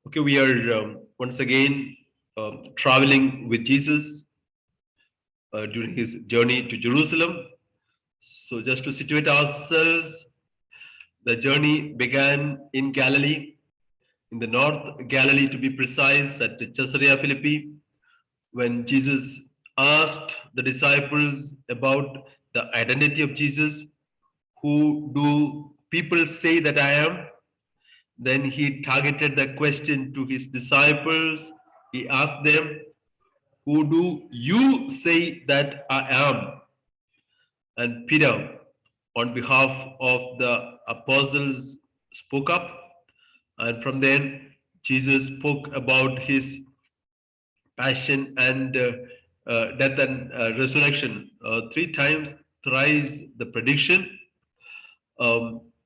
Okay, we are once again traveling with Jesus during his journey to Jerusalem. So, just to situate ourselves, the journey began in Galilee, in the North Galilee to be precise, at Caesarea Philippi, when Jesus asked the disciples about the identity of Jesus. Who do people say that I am? Then he targeted the question to his disciples. He asked them, who do you say that I am? And Peter, on behalf of the apostles, spoke up. And from then, Jesus spoke about his passion and death and resurrection. Three times, thrice the prediction.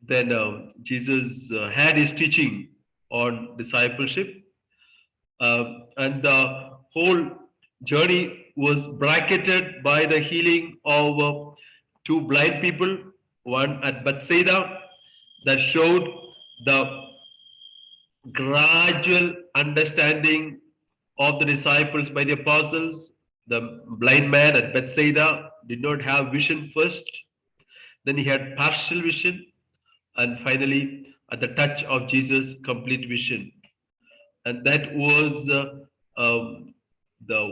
Then Jesus had his teaching on discipleship, and the whole journey was bracketed by the healing of two blind people, one at Bethsaida, that showed the gradual understanding of the disciples by the apostles. The blind man at Bethsaida did not have vision first, then he had partial vision, and finally, at the touch of Jesus, complete vision. And that was the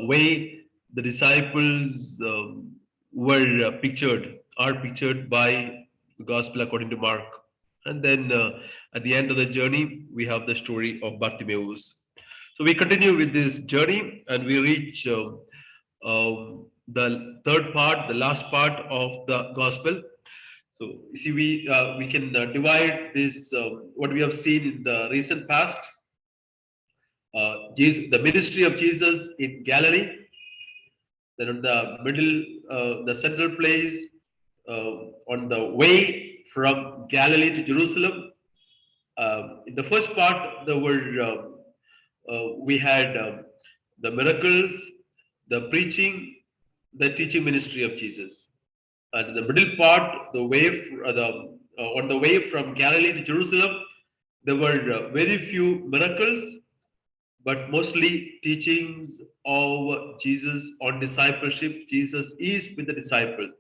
way the disciples were are pictured by the Gospel according to Mark. And then at the end of the journey, we have the story of Bartimaeus. So we continue with this journey, and we reach the third part, the last part of the Gospel. So you see, we can divide this what we have seen in the recent past. The ministry of Jesus in Galilee, then on the middle, the central place, on the way from Galilee to Jerusalem. In the first part, there were we had the miracles, the preaching, the teaching ministry of Jesus. And in the middle part, on the way from Galilee to Jerusalem, there were very few miracles, but mostly teachings of Jesus on discipleship. Jesus is with the disciple.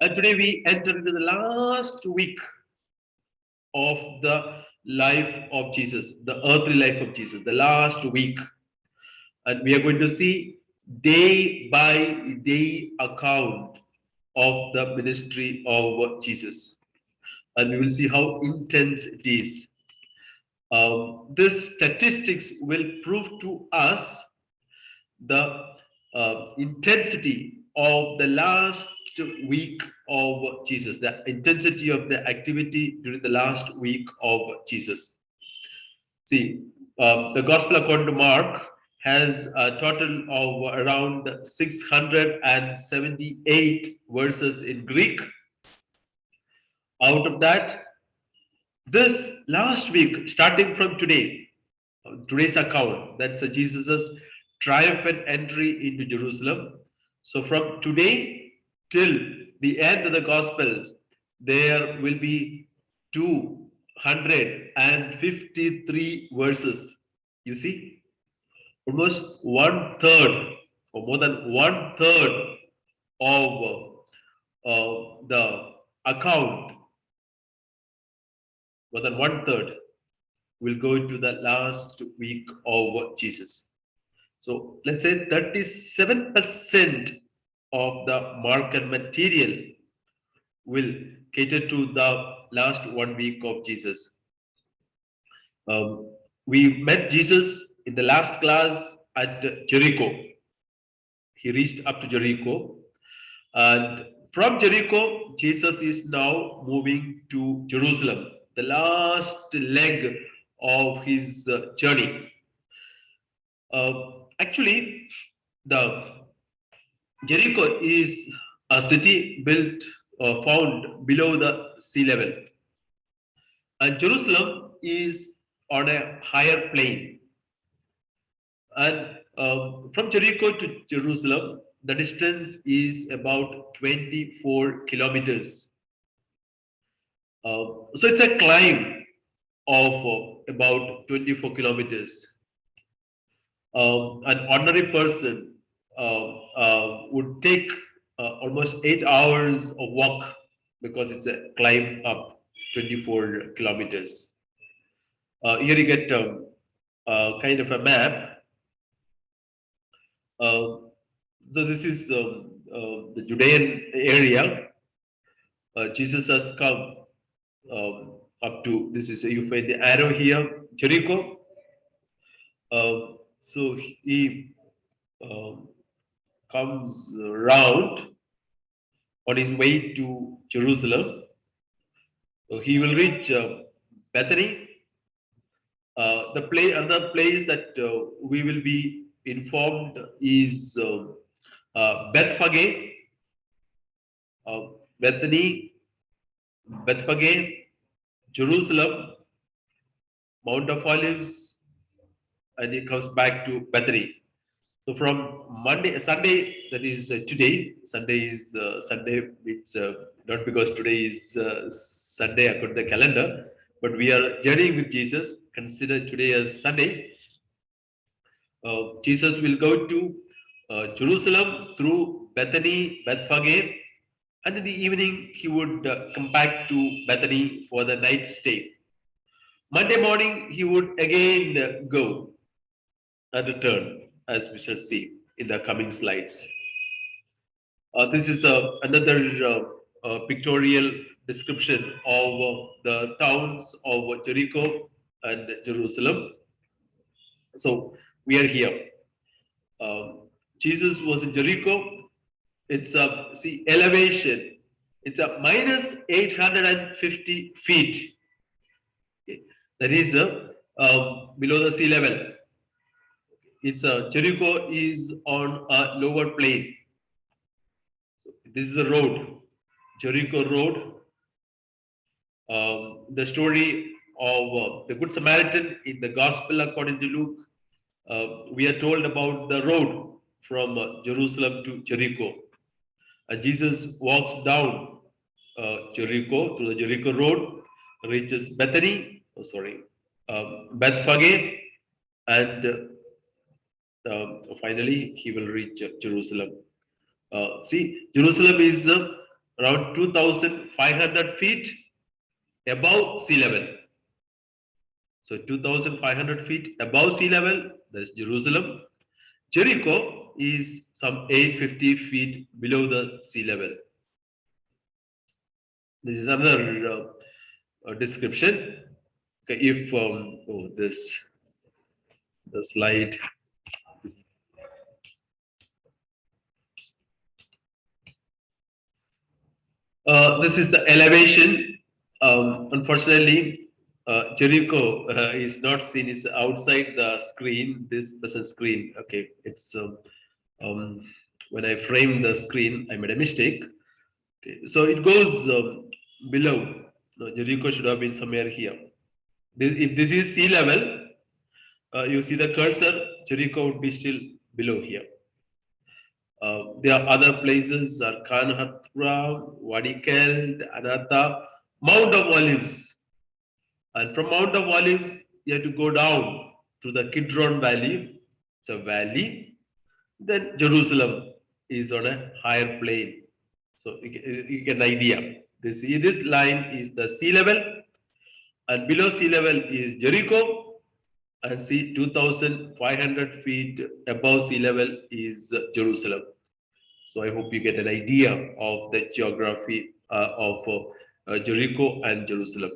And today we enter into the last week of the life of Jesus, the earthly life of Jesus, the last week. And we are going to see day by day account of the ministry of Jesus. And we will see how intense it is. This statistics will prove to us the intensity of the last week of Jesus, the intensity of the activity during the last week of Jesus. See, the Gospel according to Mark has a total of around 678 verses in Greek. Out of that, this last week, starting from today's account, that's Jesus' triumphant entry into Jerusalem. So from today till the end of the Gospels, there will be 253 verses. You see, almost 1/3 or more than 1/3 of the account, more than 1/3 will go into the last week of Jesus. So let's say 37% of the market material will cater to the last 1 week of Jesus. We met Jesus in the last class at Jericho. He reached up to Jericho, and from Jericho, Jesus is now moving to Jerusalem, the last leg of his journey. Actually, the Jericho is a city built or found below the sea level, and Jerusalem is on a higher plane. And from Jericho to Jerusalem, the distance is about 24 kilometers. So it's a climb of about 24 kilometers. An ordinary person would take almost 8 hours of walk because it's a climb up 24 kilometers. Here you get kind of a map. So this is the Judean area. Jesus has come up to, this is, you find the arrow here, Jericho. So he um, comes round on his way to Jerusalem. So he will reach Bethany. Another place that we will be informed is Bethphage, Bethany, Bethphage, Jerusalem, Mound of Olives, and he comes back to Bethany. So from Sunday, that is today. Sunday is Sunday. It's not because today is Sunday according to the calendar, but we are journeying with Jesus. Consider today as Sunday. Jesus will go to Jerusalem through Bethany, Bethphage, and in the evening he would come back to Bethany for the night stay. Monday morning he would again go and return, as we shall see in the coming slides. This is another pictorial description of the towns of Jericho and Jerusalem. So we are here. Jesus was in Jericho. It's a elevation. It's a minus 850 feet. Okay. That is below the sea level. It's Jericho is on a lower plane. So this is the road, Jericho Road. The story of the Good Samaritan in the Gospel according to Luke. We are told about the road from Jerusalem to Jericho. Jesus walks down Jericho through the Jericho Road, reaches Bethany, Bethphage, and finally he will reach Jerusalem. Jerusalem is around 2,500 feet above sea level. So 2,500 feet above sea level, that's Jerusalem. Jericho is some 850 feet below the sea level. This is another description. Okay, if the slide. This is the elevation. Unfortunately, Jericho is not seen. It's outside the screen. This present screen. Okay, it's when I framed the screen, I made a mistake. Okay, so it goes below. No, Jericho should have been somewhere here. If this is sea level, you see the cursor. Jericho would be still below here. There are other places, Kanhatra, Wadi Keld, Anatha, Mound of Olives. And from Mount of Olives, you have to go down to the Kidron Valley. It's a valley. Then Jerusalem is on a higher plane. So you get an idea. This line is the sea level, and below sea level is Jericho, and 2,500 feet above sea level is Jerusalem. So I hope you get an idea of the geography of Jericho and Jerusalem.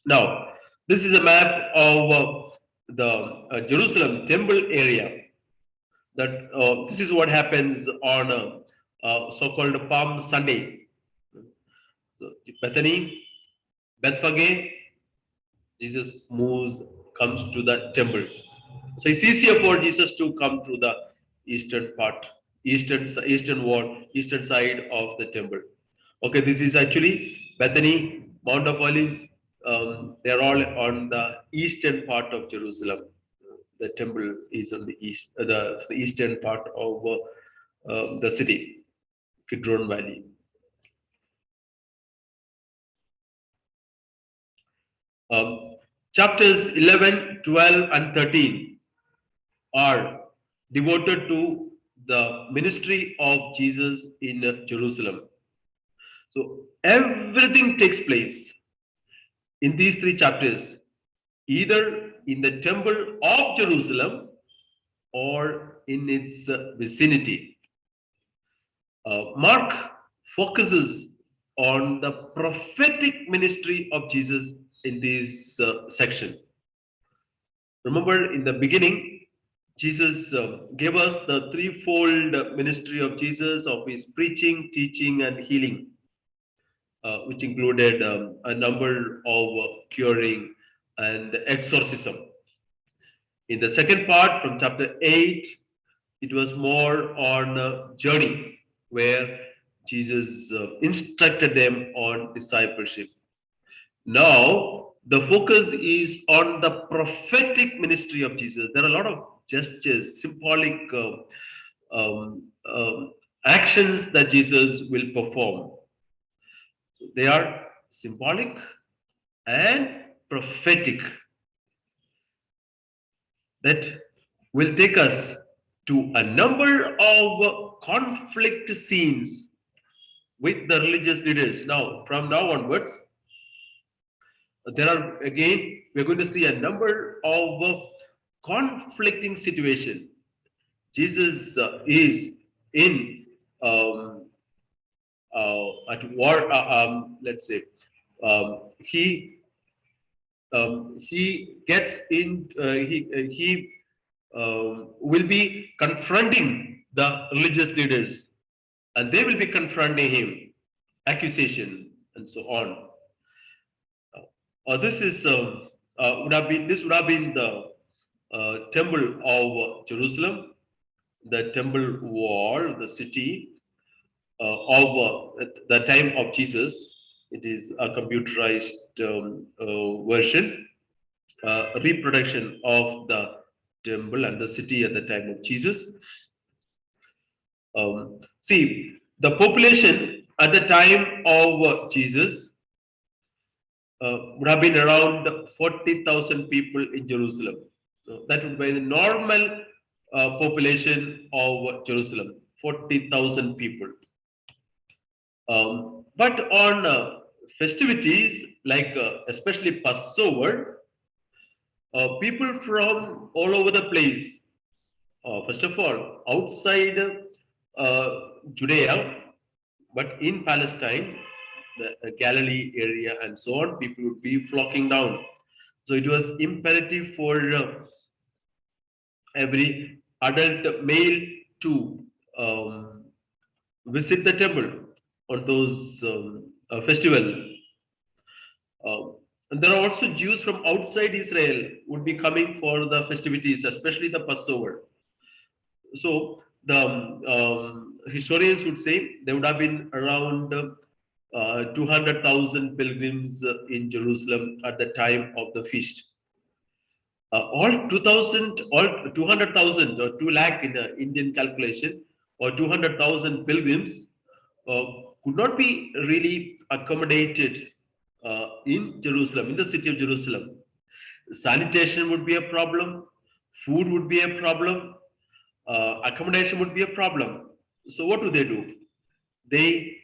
Now, this is a map of the Jerusalem temple area. That this is what happens on so-called Palm Sunday. So, Bethany, Bethphage, Jesus comes to the temple. So it's easier for Jesus to come to the eastern part, eastern side of the temple. Okay, this is actually Bethany, Mount of Olives. They are all on the eastern part of Jerusalem. The temple is on the eastern part of the city, Kidron Valley. Chapters 11, 12, and 13 are devoted to the ministry of Jesus in Jerusalem. So everything takes place in these three chapters, either in the temple of Jerusalem or in its vicinity. Mark focuses on the prophetic ministry of Jesus in this section. Remember, in the beginning, Jesus gave us the threefold ministry of Jesus of his preaching, teaching, and healing, which included a number of curing and exorcism. In the second part, from chapter 8, it was more on a journey where Jesus instructed them on discipleship. Now, the focus is on the prophetic ministry of Jesus. There are a lot of gestures, symbolic actions that Jesus will perform. They are symbolic and prophetic that will take us to a number of conflict scenes with the religious leaders. Now, from now onwards, there are again, we're going to see a number of conflicting situation. Jesus is in at war. Let's say he gets in. He will be confronting the religious leaders, and they will be confronting him, accusation and so on. This would have been the temple of Jerusalem, the temple wall, the city of the time of Jesus. It is a computerized version, reproduction of the temple and the city at the time of Jesus. See, the population at the time of Jesus would have been around 40,000 people in Jerusalem. That would be the normal population of Jerusalem, 40,000 people. But on festivities like especially Passover, people from all over the place, first of all, outside Judea, but in Palestine, the Galilee area and so on, people would be flocking down. So it was imperative for every adult male to visit the temple on those festival. And there are also Jews from outside Israel would be coming for the festivities, especially the Passover. So the historians would say there would have been around 200,000 pilgrims in Jerusalem at the time of the feast. All 200,000 or 2 lakh in the Indian calculation, or 200,000 pilgrims could not be really accommodated in Jerusalem, in the city of Jerusalem. Sanitation would be a problem, food would be a problem, accommodation would be a problem. So what do? They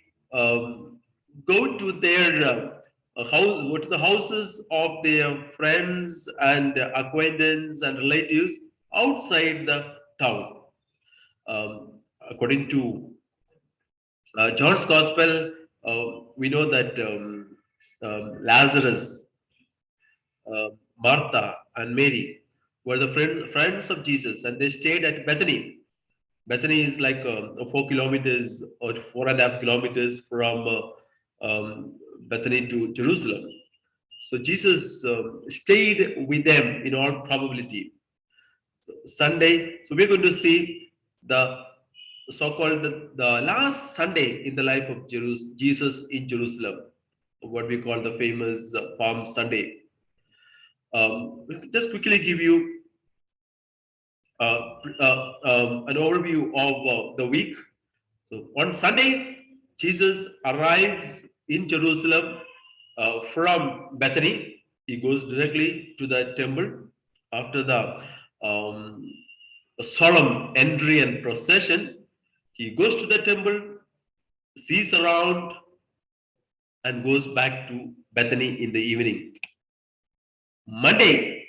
go to their go to the houses of their friends and acquaintances and relatives outside the town. According to John's Gospel, we know that Lazarus, Martha, and Mary were the friends of Jesus, and they stayed at Bethany. Bethany is like 4 kilometers or 4.5 kilometers from Bethany to Jerusalem. So Jesus stayed with them in all probability. So Sunday, so we're going to see the so-called the last Sunday in the life of Jesus in Jerusalem, what we call the famous Palm Sunday. Just quickly give you an overview of the week. So on Sunday, Jesus arrives in Jerusalem from Bethany. he goes directly to the temple after the um, solemn entry and procession. He goes to the temple, sees around, and goes back to Bethany in the evening. Monday,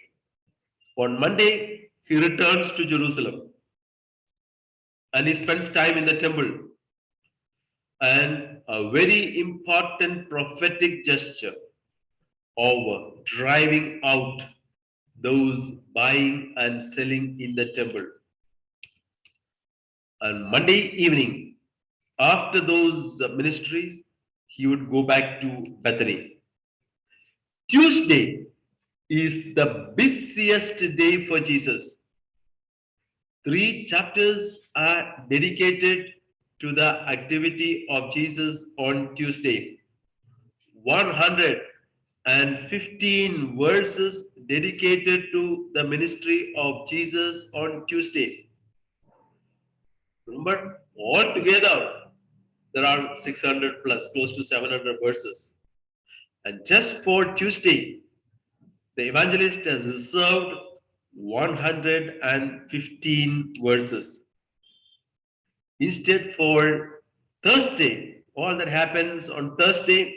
on Monday, he returns to Jerusalem and he spends time in the temple. And a very important prophetic gesture of driving out those buying and selling in the temple. And Monday evening, after those ministries, he would go back to Bethany. Tuesday is the busiest day for Jesus. 3 chapters are dedicated to the activity of Jesus on Tuesday. 115 verses dedicated to the ministry of Jesus on Tuesday. Remember, altogether, there are 600 plus, close to 700 verses. And just for Tuesday, the evangelist has reserved 115 verses. Instead, for Thursday, all that happens on Thursday,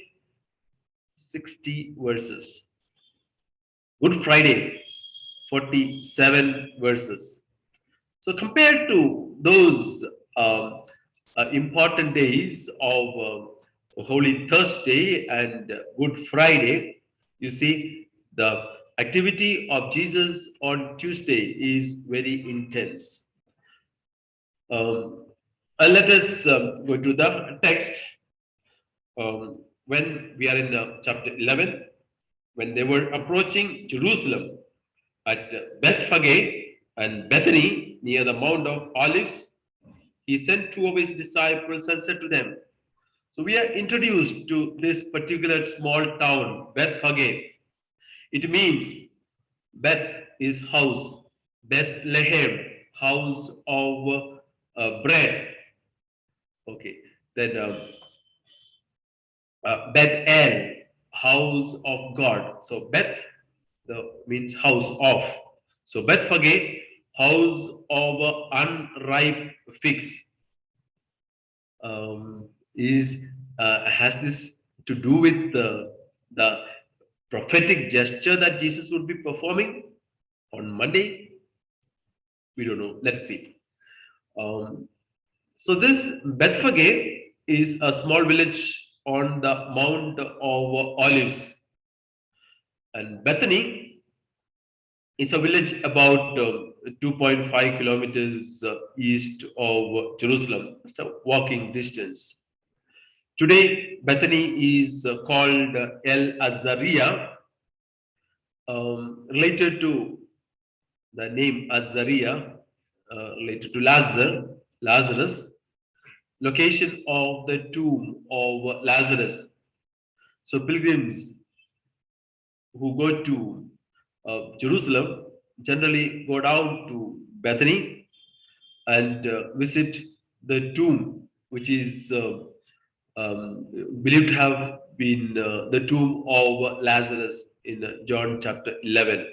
60 verses. Good Friday, 47 verses. So compared to those important days of Holy Thursday and Good Friday, you see the activity of Jesus on Tuesday is very intense. Let us go to the text. When we are in chapter 11, when they were approaching Jerusalem at Bethphage and Bethany near the Mound of Olives, he sent 2 of his disciples and said to them. So we are introduced to this particular small town, Bethphage. It means Beth is house, Bethlehem, house of bread. Okay, then Bethel, house of God. So Beth means house of. So Bethphage, house of unripe figs, is has this to do with the prophetic gesture that Jesus would be performing on Monday. We don't know. Let's see. So this Bethphage is a small village on the Mount of Olives, and Bethany is a village about 2.5 kilometers east of Jerusalem, just a walking distance. Today, Bethany is called El Azariah, related to the name Azariah, related to Lazarus, location of the tomb of Lazarus. So pilgrims who go to Jerusalem generally go down to Bethany and visit the tomb, which is believed to have been the tomb of Lazarus in John chapter 11.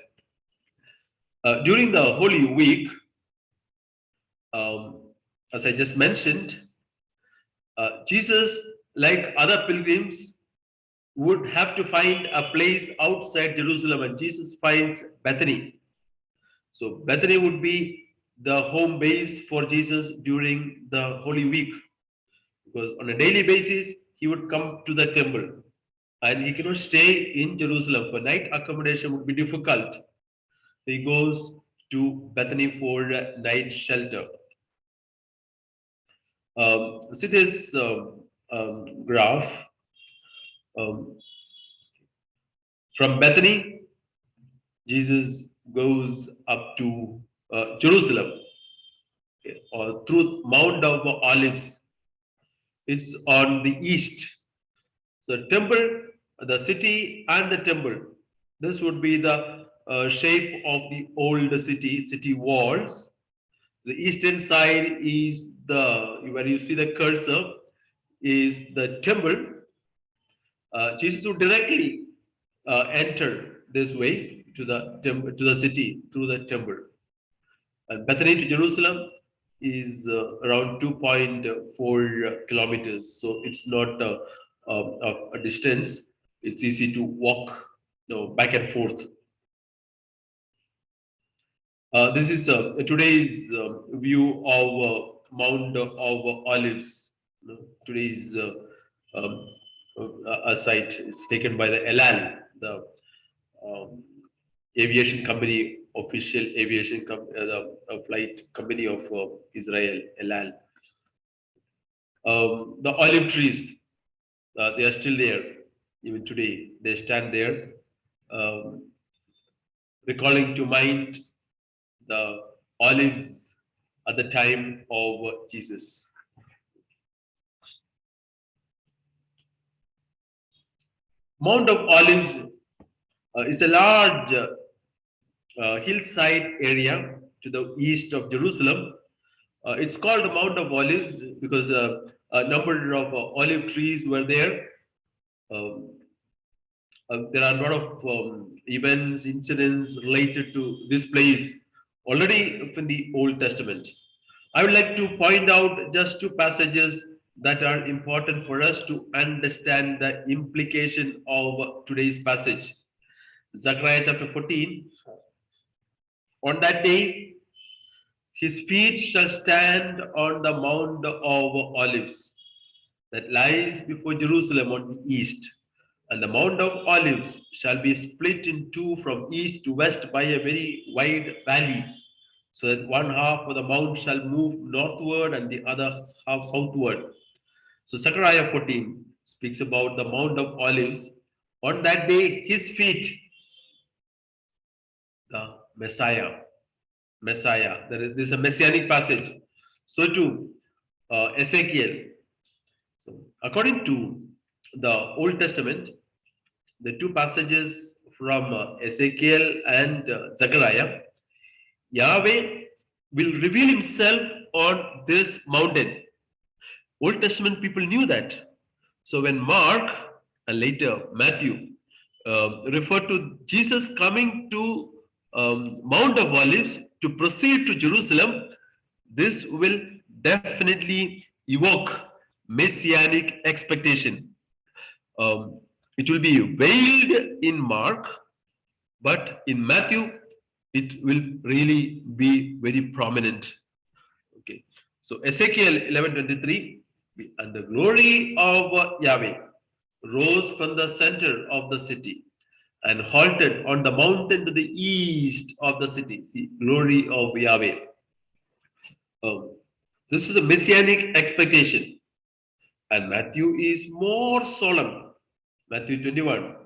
During the Holy Week, as I just mentioned, Jesus, like other pilgrims, would have to find a place outside Jerusalem, and Jesus finds Bethany. So Bethany would be the home base for Jesus during the Holy Week, because on a daily basis he would come to the temple and he cannot stay in Jerusalem. For night accommodation would be difficult. He goes to Bethany for night shelter. See this graph. From Bethany, Jesus goes up to Jerusalem, or through Mound of Olives. It's on the east. So temple, the city and the temple. This would be the shape of the old city walls. The eastern side is where you see the cursor is the temple. Jesus would directly enter this way to the city through the temple. And Bethany to Jerusalem is around 2.4 kilometers, so it's not a distance. It's easy to walk, back and forth. This is today's view of Mound of Olives. Today's um, a site is taken by the Elal, the um, aviation company, official aviation the flight company of Israel, Elal. The olive trees, they are still there even today. They stand there, um, recalling to mind the olives at the time of Jesus. Mount of Olives is a large hillside area to the east of Jerusalem. It's called the Mount of Olives because a number of olive trees were there. Um, there are a lot of events, incidents related to this place already in the Old Testament. I would like to point out just two passages that are important for us to understand the implication of today's passage. Zachariah chapter 14. On that day, his feet shall stand on the Mount of Olives that lies before Jerusalem on the east. And the Mount of Olives shall be split in two from east to west by a very wide valley, so that one half of the mount shall move northward and the other half southward. So Zechariah 14 speaks about the Mount of Olives. On that day, his feet, the Messiah. There is a messianic passage. So too, Ezekiel. So according to the Old Testament, the two passages from Ezekiel and Zechariah, Yahweh will reveal himself on this mountain. Old Testament people knew that. So when Mark and later Matthew refer to Jesus coming to Mount of Olives to proceed to Jerusalem, this will definitely evoke messianic expectation. It will be veiled in Mark, but in Matthew, it will really be very prominent. Okay, so Ezekiel 11:23, and the glory of Yahweh rose from the center of the city and halted on the mountain to the east of the city. See, glory of Yahweh. This is a messianic expectation, and Matthew is more solemn. Matthew 21,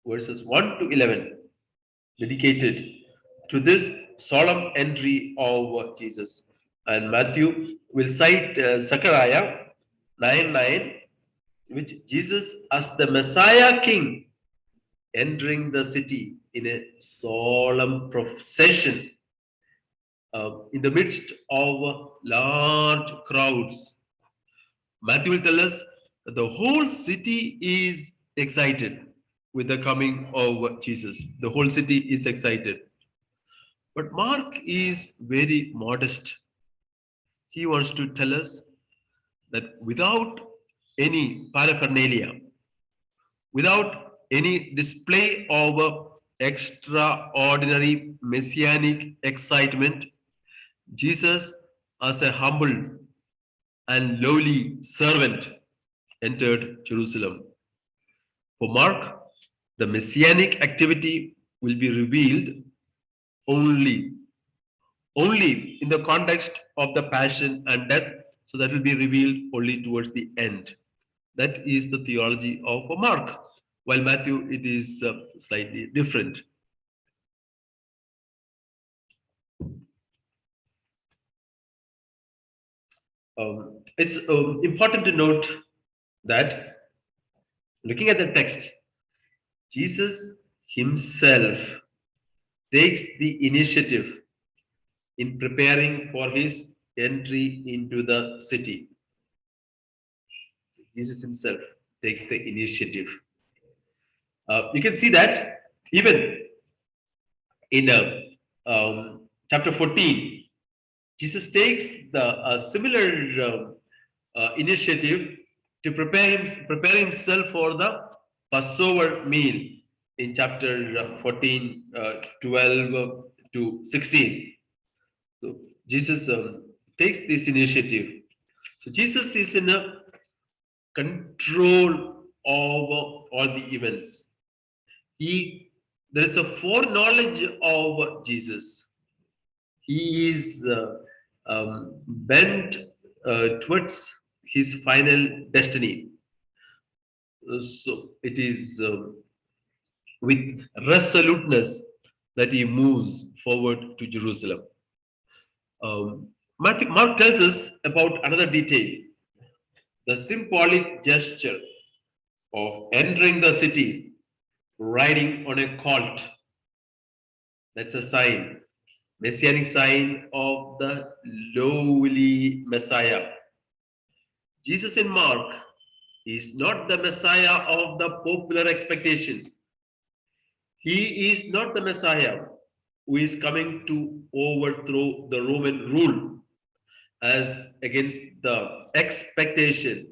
verses 1 to 11, dedicated to this solemn entry of Jesus. And Matthew will cite Zechariah 9:9, which Jesus as the Messiah King entering the city in a solemn procession in the midst of large crowds. Matthew will tell us that the whole city is excited with the coming of Jesus. The whole city is excited. But Mark is very modest. He wants to tell us that without any paraphernalia, without any display of extraordinary messianic excitement, Jesus, as a humble and lowly servant, entered Jerusalem. For Mark, the messianic activity will be revealed only in the context of the passion and death, so that will be revealed only towards the end. That is the theology of Mark, while Matthew, it is slightly different. It's important to note that looking at the text, Jesus himself takes the initiative in preparing for his entry into the city. So Jesus himself takes the initiative. You can see that even In chapter 14, Jesus takes a similar initiative to prepare himself for the Passover meal in chapter 14, 12 to 16. So Jesus takes this initiative. So Jesus is in a control of all the events. There is a foreknowledge of Jesus. He is bent towards his final destiny. So it is with resoluteness that he moves forward to Jerusalem. Mark tells us about another detail, the symbolic gesture of entering the city riding on a colt. That's a sign, messianic sign of the lowly Messiah. Jesus in Mark is not the Messiah of the popular expectation. He is not the Messiah who is coming to overthrow the Roman rule as against the expectation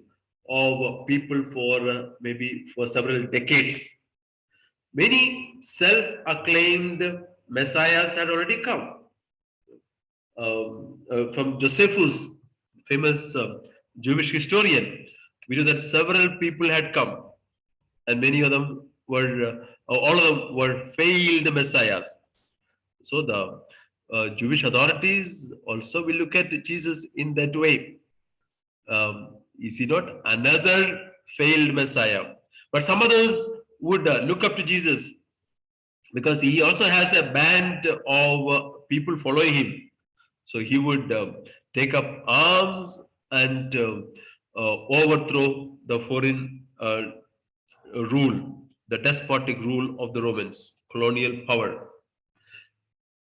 of people for maybe for several decades. Many self-acclaimed messiahs had already come. From Josephus, famous Jewish historian, we know that several people had come, and many of them were, all of them were failed messiahs. So the Jewish authorities also will look at Jesus in that way. Is he not another failed Messiah? But some others would look up to Jesus because he also has a band of people following him. So he would take up arms and overthrow the foreign rule, the despotic rule of the Romans, colonial power.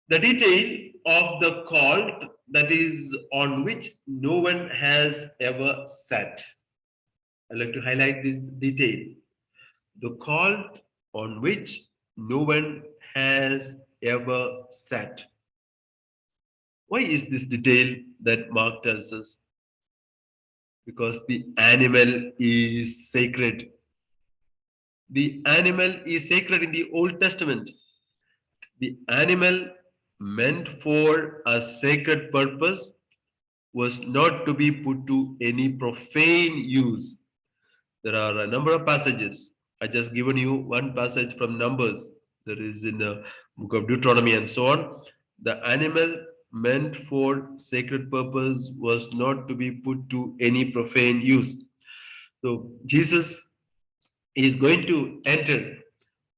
The detail of the colt that is on which no one has ever sat. I'd like to highlight this detail. The colt on which no one has ever sat. Why is this detail that Mark tells us? Because the animal is sacred. The animal is sacred in the Old Testament. The animal meant for a sacred purpose was not to be put to any profane use. There are a number of passages. I just given you one passage from Numbers. There is in the book of Deuteronomy and so on. The animal meant for sacred purpose was not to be put to any profane use. So Jesus is going to enter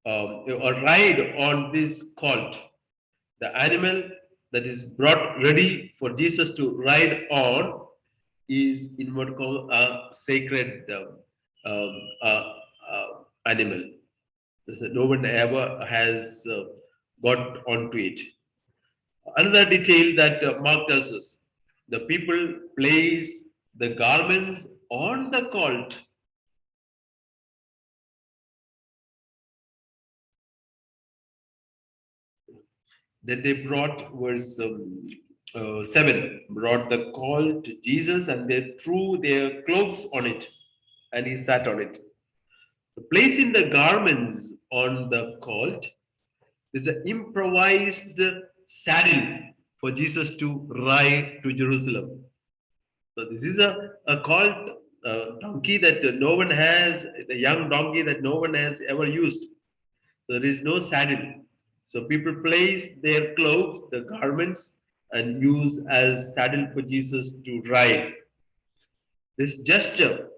or ride on this colt. The animal that is brought ready for Jesus to ride on is in what called a sacred um, uh, animal. No one ever has got onto it. Another detail that Mark tells us, the people place the garments on the colt. Then they brought, verse 7, brought the colt to Jesus and they threw their clothes on it and he sat on it. So placing the garments on the colt is an improvised saddle for Jesus to ride to Jerusalem. So this is a colt donkey that no one has, a young donkey that no one has ever used. So there is no saddle. So people place their clothes, the garments, and use as saddle for Jesus to ride. This gesture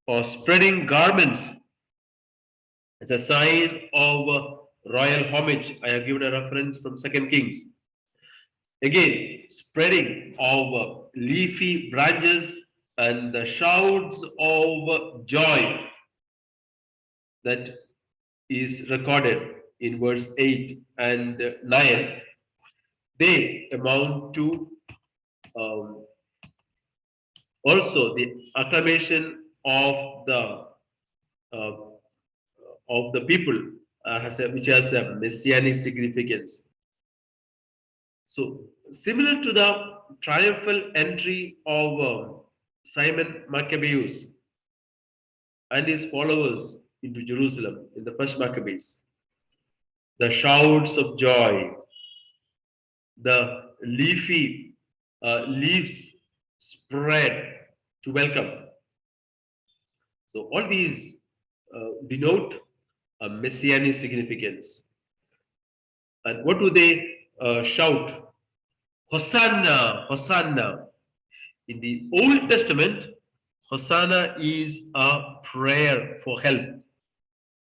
of spreading garments is a sign of royal homage. I have given a reference from 2 Kings. Again, spreading of leafy branches and the shouts of joy that is recorded in verse 8 and 9, they amount to also the acclamation uh, of the people which has a messianic significance. So, similar to the triumphal entry of Simon Maccabeus and his followers into Jerusalem in the first Maccabees, the shouts of joy, the leafy leaves spread to welcome. So, all these denote a messianic significance. And what do they shout? Hosanna, Hosanna. In the Old Testament, Hosanna is a prayer for help.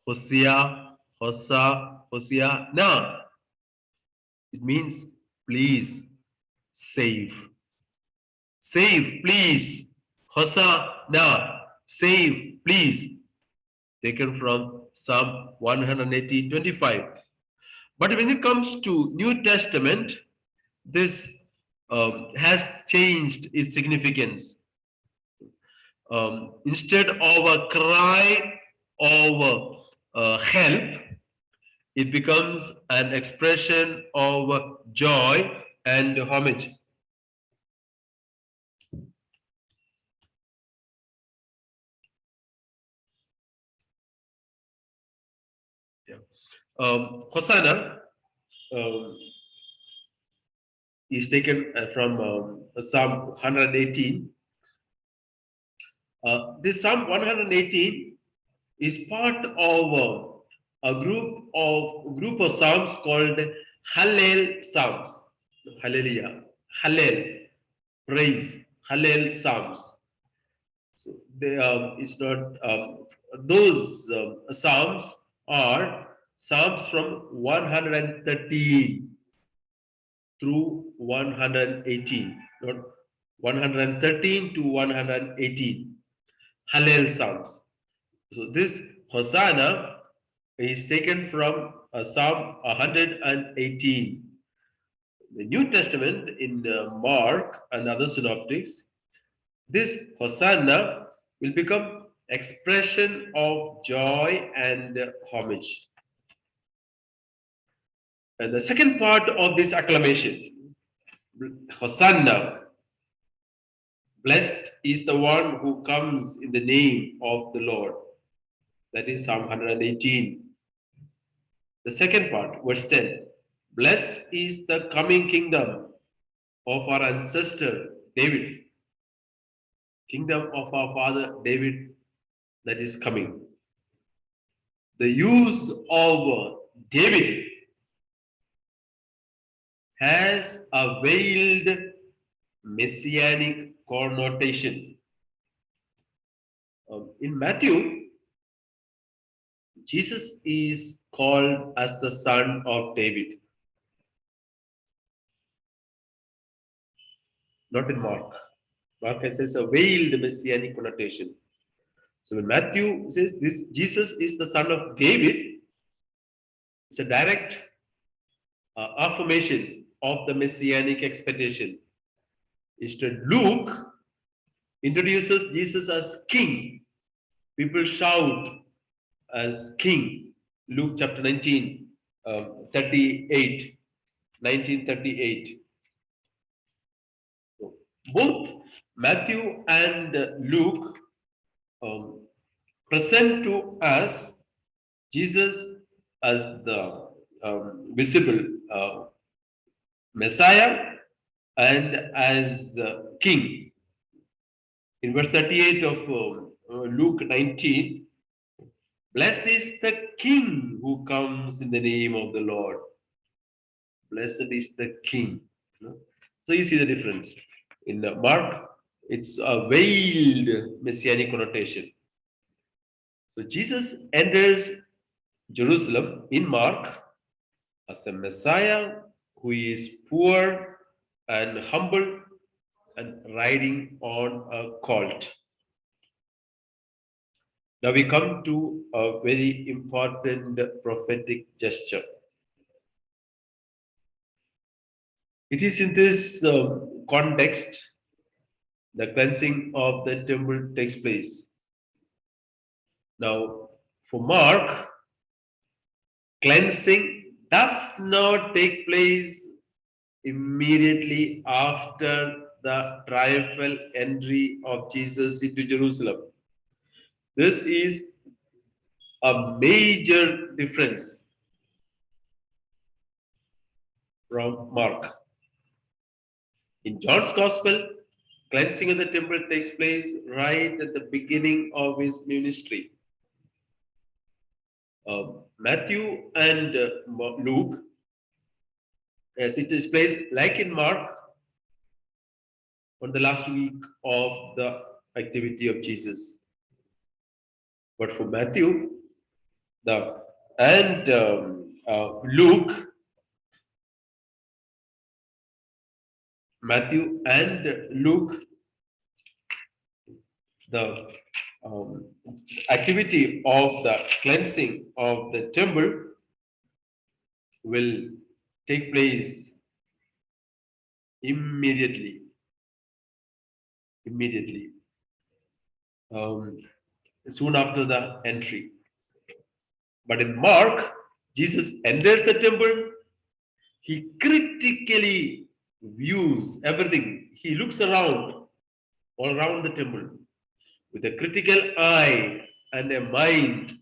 Hosea, Hosa, Hosea, na. It means please save. Save, please. Hosanna, save, please. Taken from Psalm 118:25. But when it comes to New Testament, this has changed its significance. Instead of a cry of help, it becomes an expression of joy and homage. Yeah. Hosanna is taken from Psalm 118. This Psalm 118 is part of a group of psalms called Hallel Psalms. Hallelujah, Hallel, praise, Hallel Psalms. So they, it's not those psalms are psalms from 113 through 118, not 113 to 118 Hallel Psalms. So this Hosanna is taken from Psalm 118. The New Testament in Mark and other synoptics, this Hosanna will become expression of joy and homage. And the second part of this acclamation, Hosanna, blessed is the one who comes in the name of the Lord. That is Psalm 118. The second part, verse 10. Blessed is the coming kingdom of our ancestor David. Kingdom of our father David that is coming. The use of David has a veiled messianic connotation. In Matthew, Jesus is called as the son of David. Not in Mark. Mark says a veiled messianic connotation. So when Matthew says this, Jesus is the son of David, it's a direct affirmation of the messianic expectation. Instead, Luke introduces Jesus as king. People shout as king. Luke chapter 19, 38, 1938. So both Matthew and Luke present to us Jesus as the visible Messiah and as king. In verse 38 of Luke 19, blessed is the king who comes in the name of the Lord. Blessed is the king. So you see the difference. In Mark, it's a veiled messianic connotation. So Jesus enters Jerusalem in Mark as a Messiah who is poor and humble and riding on a colt. Now we come to a very important prophetic gesture. It is in this context the cleansing of the temple takes place. Now, for Mark, cleansing does not take place immediately after the triumphal entry of Jesus into Jerusalem. This is a major difference from Mark. In John's Gospel, cleansing of the temple takes place right at the beginning of his ministry. Matthew and Luke, as it is placed, like in Mark, on the last week of the activity of Jesus. But for Matthew, the and Luke, Matthew and Luke, the um, activity of the cleansing of the temple will take place immediately. Immediately, soon after the entry. But in Mark, Jesus enters the temple. He critically views everything. He looks around, all around the temple, with a critical eye and a mind.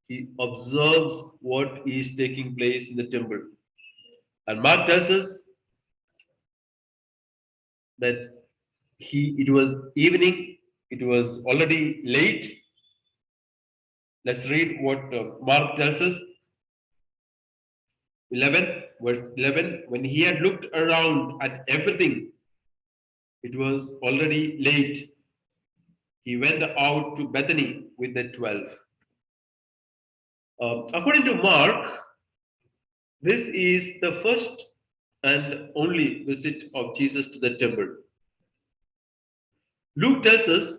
He observes what is taking place in the temple. And Mark tells us that it was evening, it was already late. Let's read what Mark tells us. 11, verse 11. When he had looked around at everything, it was already late. He went out to Bethany with the 12. According to Mark, this is the first and only visit of Jesus to the temple. Luke tells us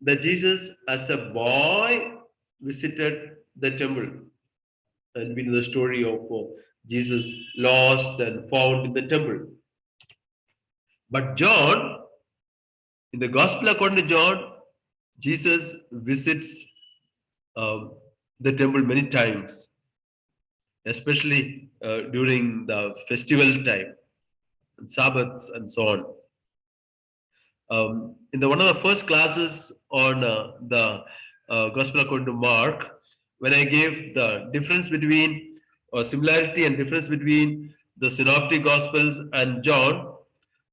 that Jesus, as a boy, visited the temple. And we know the story of Jesus lost and found in the temple. But John, in the Gospel according to John, Jesus visits the temple many times, especially during the festival time, and Sabbaths, and so on. In one of the first classes on the Gospel according to Mark, when I gave the difference between or similarity and difference between the Synoptic Gospels and John,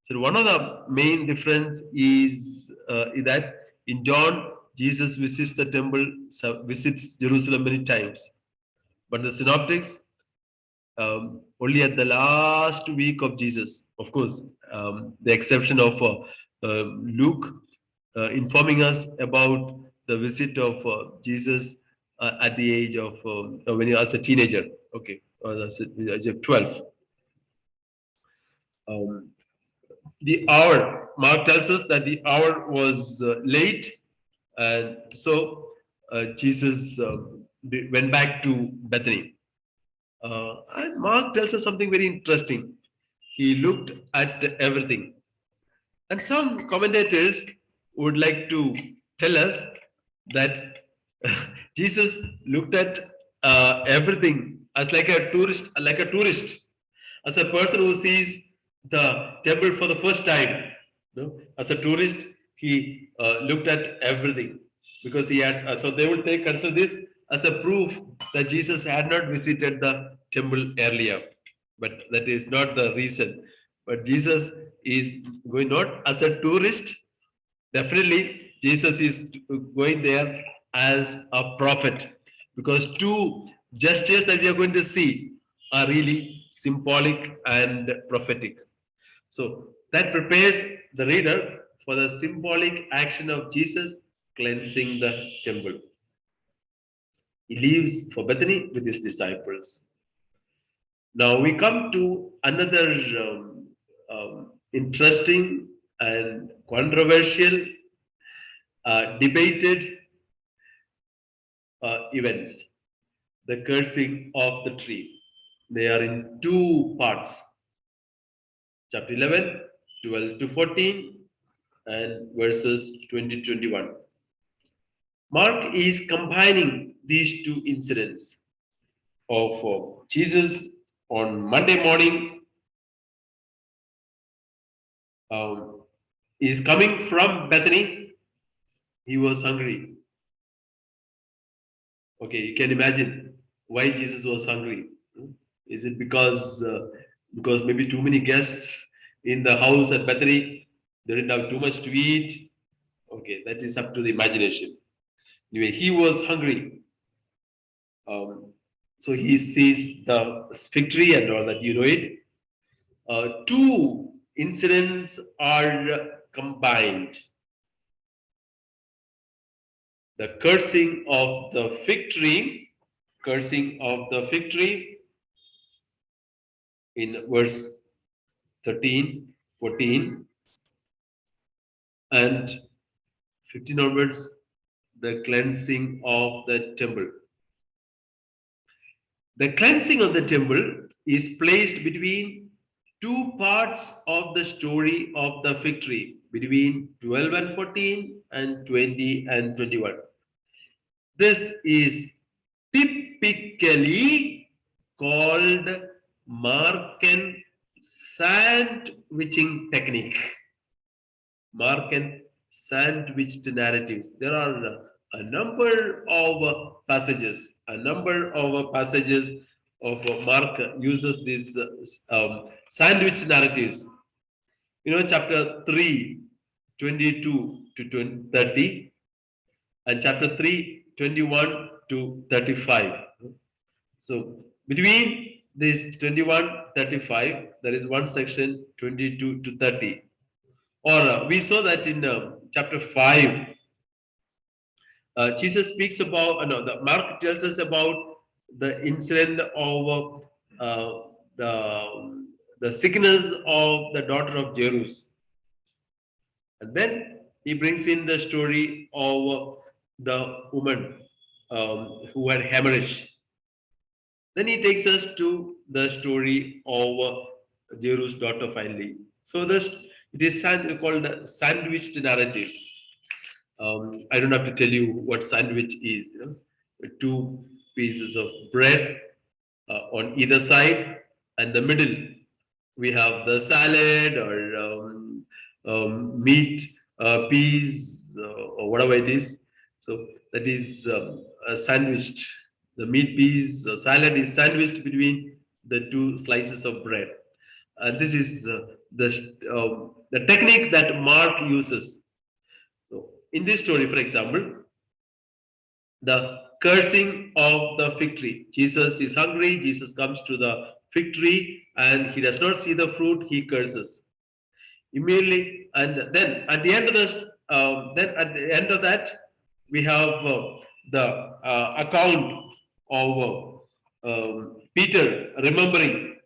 so one of the main difference is that in John, Jesus visits the temple, visits Jerusalem many times, but the Synoptics only at the last week of Jesus. Of course, the exception of Luke informing us about the visit of Jesus at the age of when he was a teenager. Okay, as the age of 12. The hour, Mark tells us that the hour was late, and so Jesus went back to Bethany. And Mark tells us something very interesting. He looked at everything. And some commentators would like to tell us that Jesus looked at everything as like a tourist, as a person who sees the temple for the first time. As a tourist, he looked at everything because he had. So they would consider this as a proof that Jesus had not visited the temple earlier, but that is not the reason. But Jesus is going not as a tourist. Definitely, Jesus is going there as a prophet, because two gestures that we are going to see are really symbolic and prophetic. So that prepares the reader for the symbolic action of Jesus cleansing the temple. He leaves for Bethany with his disciples. Now we come to another interesting and controversial, debated events, the cursing of the tree. They are in two parts, chapter 11, 12 to 14, and verses 20 to 21. Mark is combining these two incidents of Jesus on Monday morning um, is coming from Bethany. He was hungry. Okay, you can imagine why Jesus was hungry. Is it because maybe too many guests in the house at Bethany? They didn't have too much to eat. Okay, that is up to the imagination. Anyway, he was hungry. Um, so he sees the fig tree and all that, you know it. Two incidents are combined. The cursing of the fig tree in verse 13, 14, and 15 onwards, the cleansing of the temple. The cleansing of the temple is placed between two parts of the story of the fig tree, between 12 and 14 and 20 and 21. This is typically called Markan sandwiching technique. Markan sandwiched narratives. There are a number of passages of Mark uses these sandwich narratives. You know, chapter 3, 22 to 30, and chapter 3, 21 to 35. So between this 21, 35, there is one section 22 to 30. Or we saw that in chapter 5, Jesus speaks about, no, the Mark tells us about the incident of the sickness of the daughter of Jairus. And then he brings in the story of the woman who had hemorrhage. Then he takes us to the story of Jairus' daughter finally. So it is called sandwiched narratives. I don't have to tell you what sandwich is. You know? Two pieces of bread on either side, and the middle we have the salad or meat, peas, or whatever it is. So that is sandwiched. The meat peas salad is sandwiched between the two slices of bread. This is the technique that Mark uses. So in this story, for example, the cursing of the fig tree. Jesus is hungry. Jesus comes to the fig tree and he does not see the fruit. He curses immediately, and then at the end of that, we have the account of Peter remembering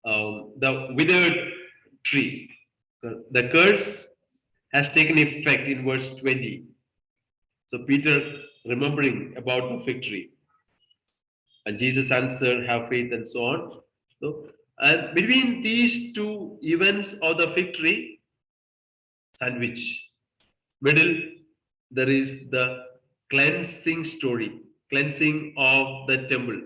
the withered tree. The curse has taken effect in verse 20. So Peter remembering about the fig tree. And Jesus answered, have faith, and so on. So, and between these two events of the fig tree, sandwich, middle, there is the cleansing story, cleansing of the temple.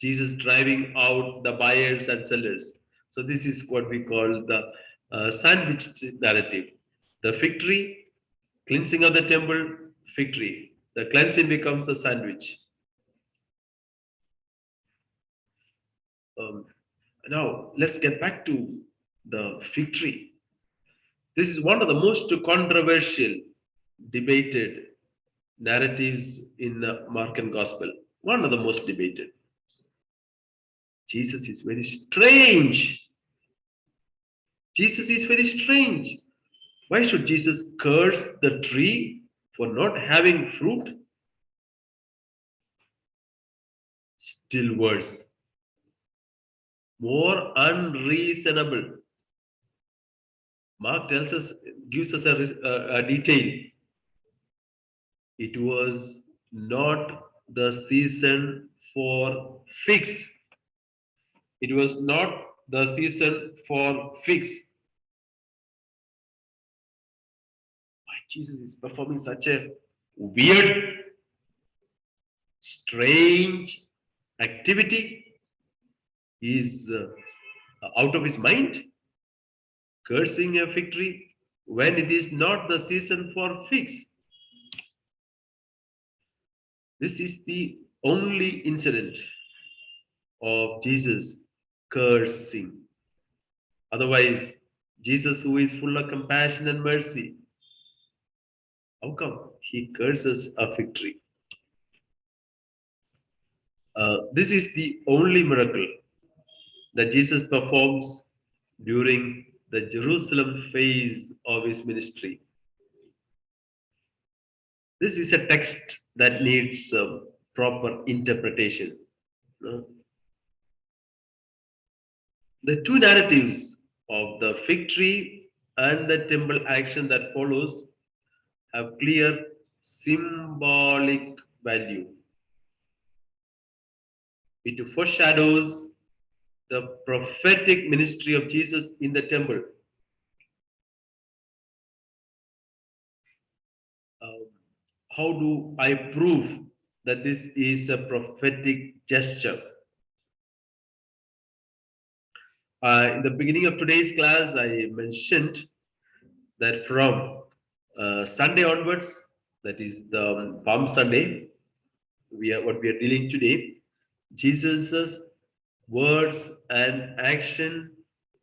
Jesus driving out the buyers and sellers. So this is what we call the sandwich narrative. The fig tree, cleansing of the temple, fig tree. The cleansing becomes the sandwich. Now, let's get back to the fig tree. This is one of the most controversial, debated narratives in the Markan Gospel. One of the most debated. Jesus is very strange. Jesus is very strange. Why should Jesus curse the tree for not having fruit? Still worse. More unreasonable. Mark gives us a detail. It was not the season for figs. It was not the season for figs. Why Jesus is performing such a weird, strange activity? He is out of his mind. cursing a fig tree when it is not the season for figs. This is the only incident of Jesus cursing. Otherwise, Jesus, who is full of compassion and mercy, how come he curses a fig tree? This is the only miracle that Jesus performs during the Jerusalem phase of his ministry. This is a text that needs proper interpretation. The two narratives of the fig tree and the temple action that follows have clear symbolic value. It foreshadows the prophetic ministry of Jesus in the temple. How do I prove that this is a prophetic gesture? In the beginning of today's class, I mentioned that from Sunday onwards, that is the Palm Sunday, what we are dealing today, Jesus' words and action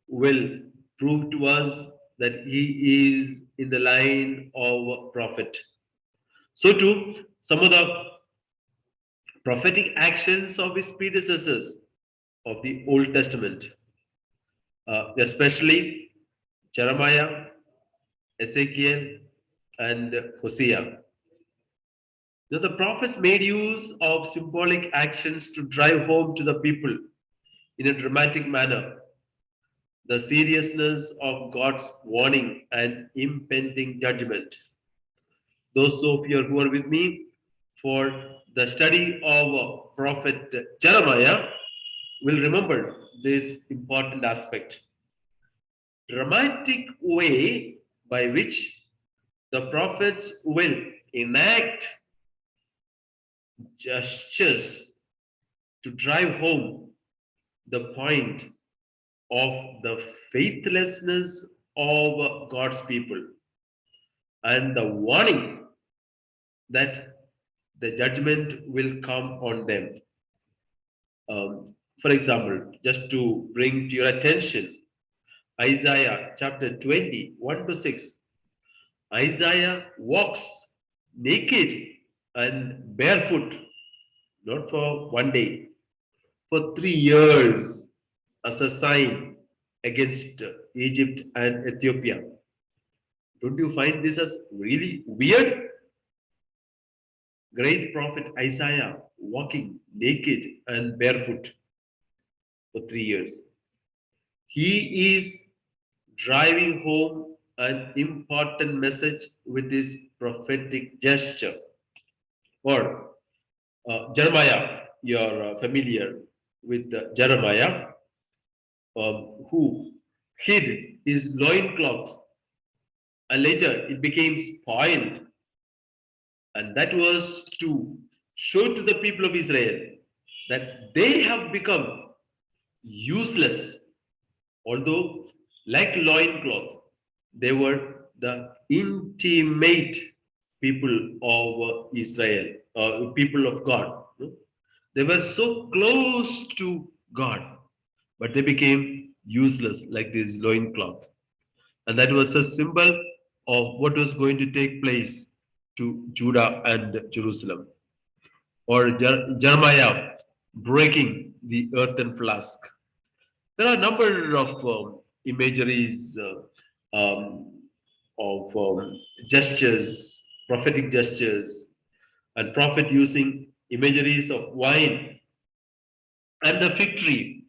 will prove to us that he is in the line of prophet. So too, some of the prophetic actions of his predecessors of the Old Testament, especially Jeremiah, Ezekiel, and Hosea. Now, the prophets made use of symbolic actions to drive home to the people in a dramatic manner the seriousness of God's warning and impending judgment. Those of you who are with me for the study of Prophet Jeremiah will remember this important aspect. Dramatic way by which the prophets will enact gestures to drive home the point of the faithlessness of God's people and the warning that the judgment will come on them. For example, just to bring to your attention, Isaiah chapter 20, 1 to 6. Isaiah walks naked and barefoot, not for one day, for 3 years as a sign against Egypt and Ethiopia. Don't you find this as really weird? Great prophet Isaiah walking naked and barefoot for 3 years. He is driving home an important message with this prophetic gesture. Or Jeremiah, you're familiar with Jeremiah, who hid his loincloth and later it became spoiled. And that was to show to the people of Israel that they have become useless. Although, like loincloth, they were the intimate people of Israel, people of God. They were so close to God, but they became useless like this loincloth. And that was a symbol of what was going to take place to Judah and Jerusalem. Or Jeremiah breaking the earthen flask. There are a number of imageries of gestures, prophetic gestures, and prophet using imageries of wine and the fig tree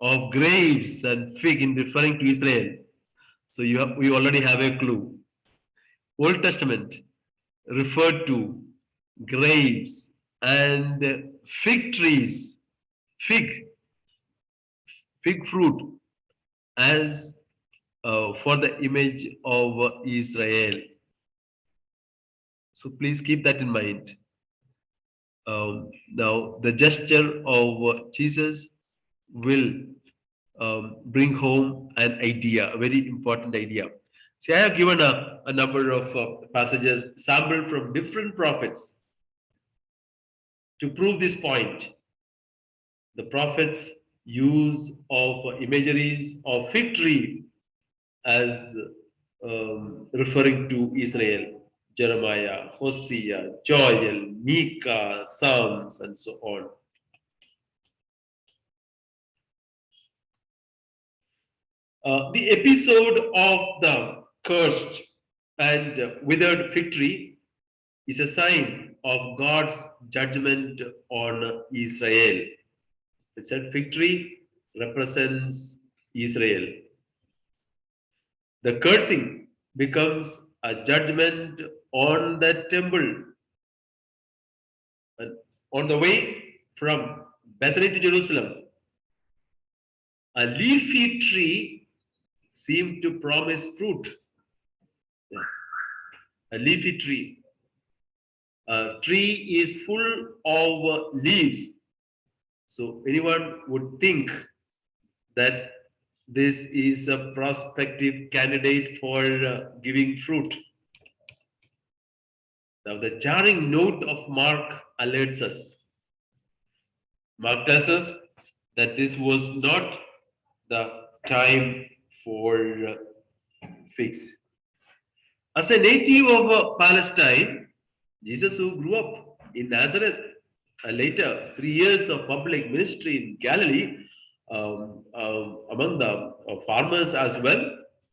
of grapes and fig in referring to Israel. So we already have a clue. Old Testament referred to grapes and fig trees, fig fruit as for the image of Israel. So please keep that in mind. Now, the gesture of Jesus will bring home an idea, a very important idea. See, I have given a number of passages sampled from different prophets to prove this point. The prophets' use of imageries of fig tree as referring to Israel. Jeremiah, Hosea, Joel, Micah, Psalms, and so on. The episode of the cursed and withered fig tree is a sign of God's judgment on Israel. It said fig tree represents Israel. The cursing becomes a judgment on the temple. And on the way from Bethany to Jerusalem, a leafy tree seemed to promise fruit. A leafy tree. A tree is full of leaves. So anyone would think that this is a prospective candidate for giving fruit. Now the jarring note of Mark alerts us. Mark tells us that this was not the time for figs. As a native of Palestine, Jesus, who grew up in Nazareth, later 3 years of public ministry in Galilee, among the farmers as well,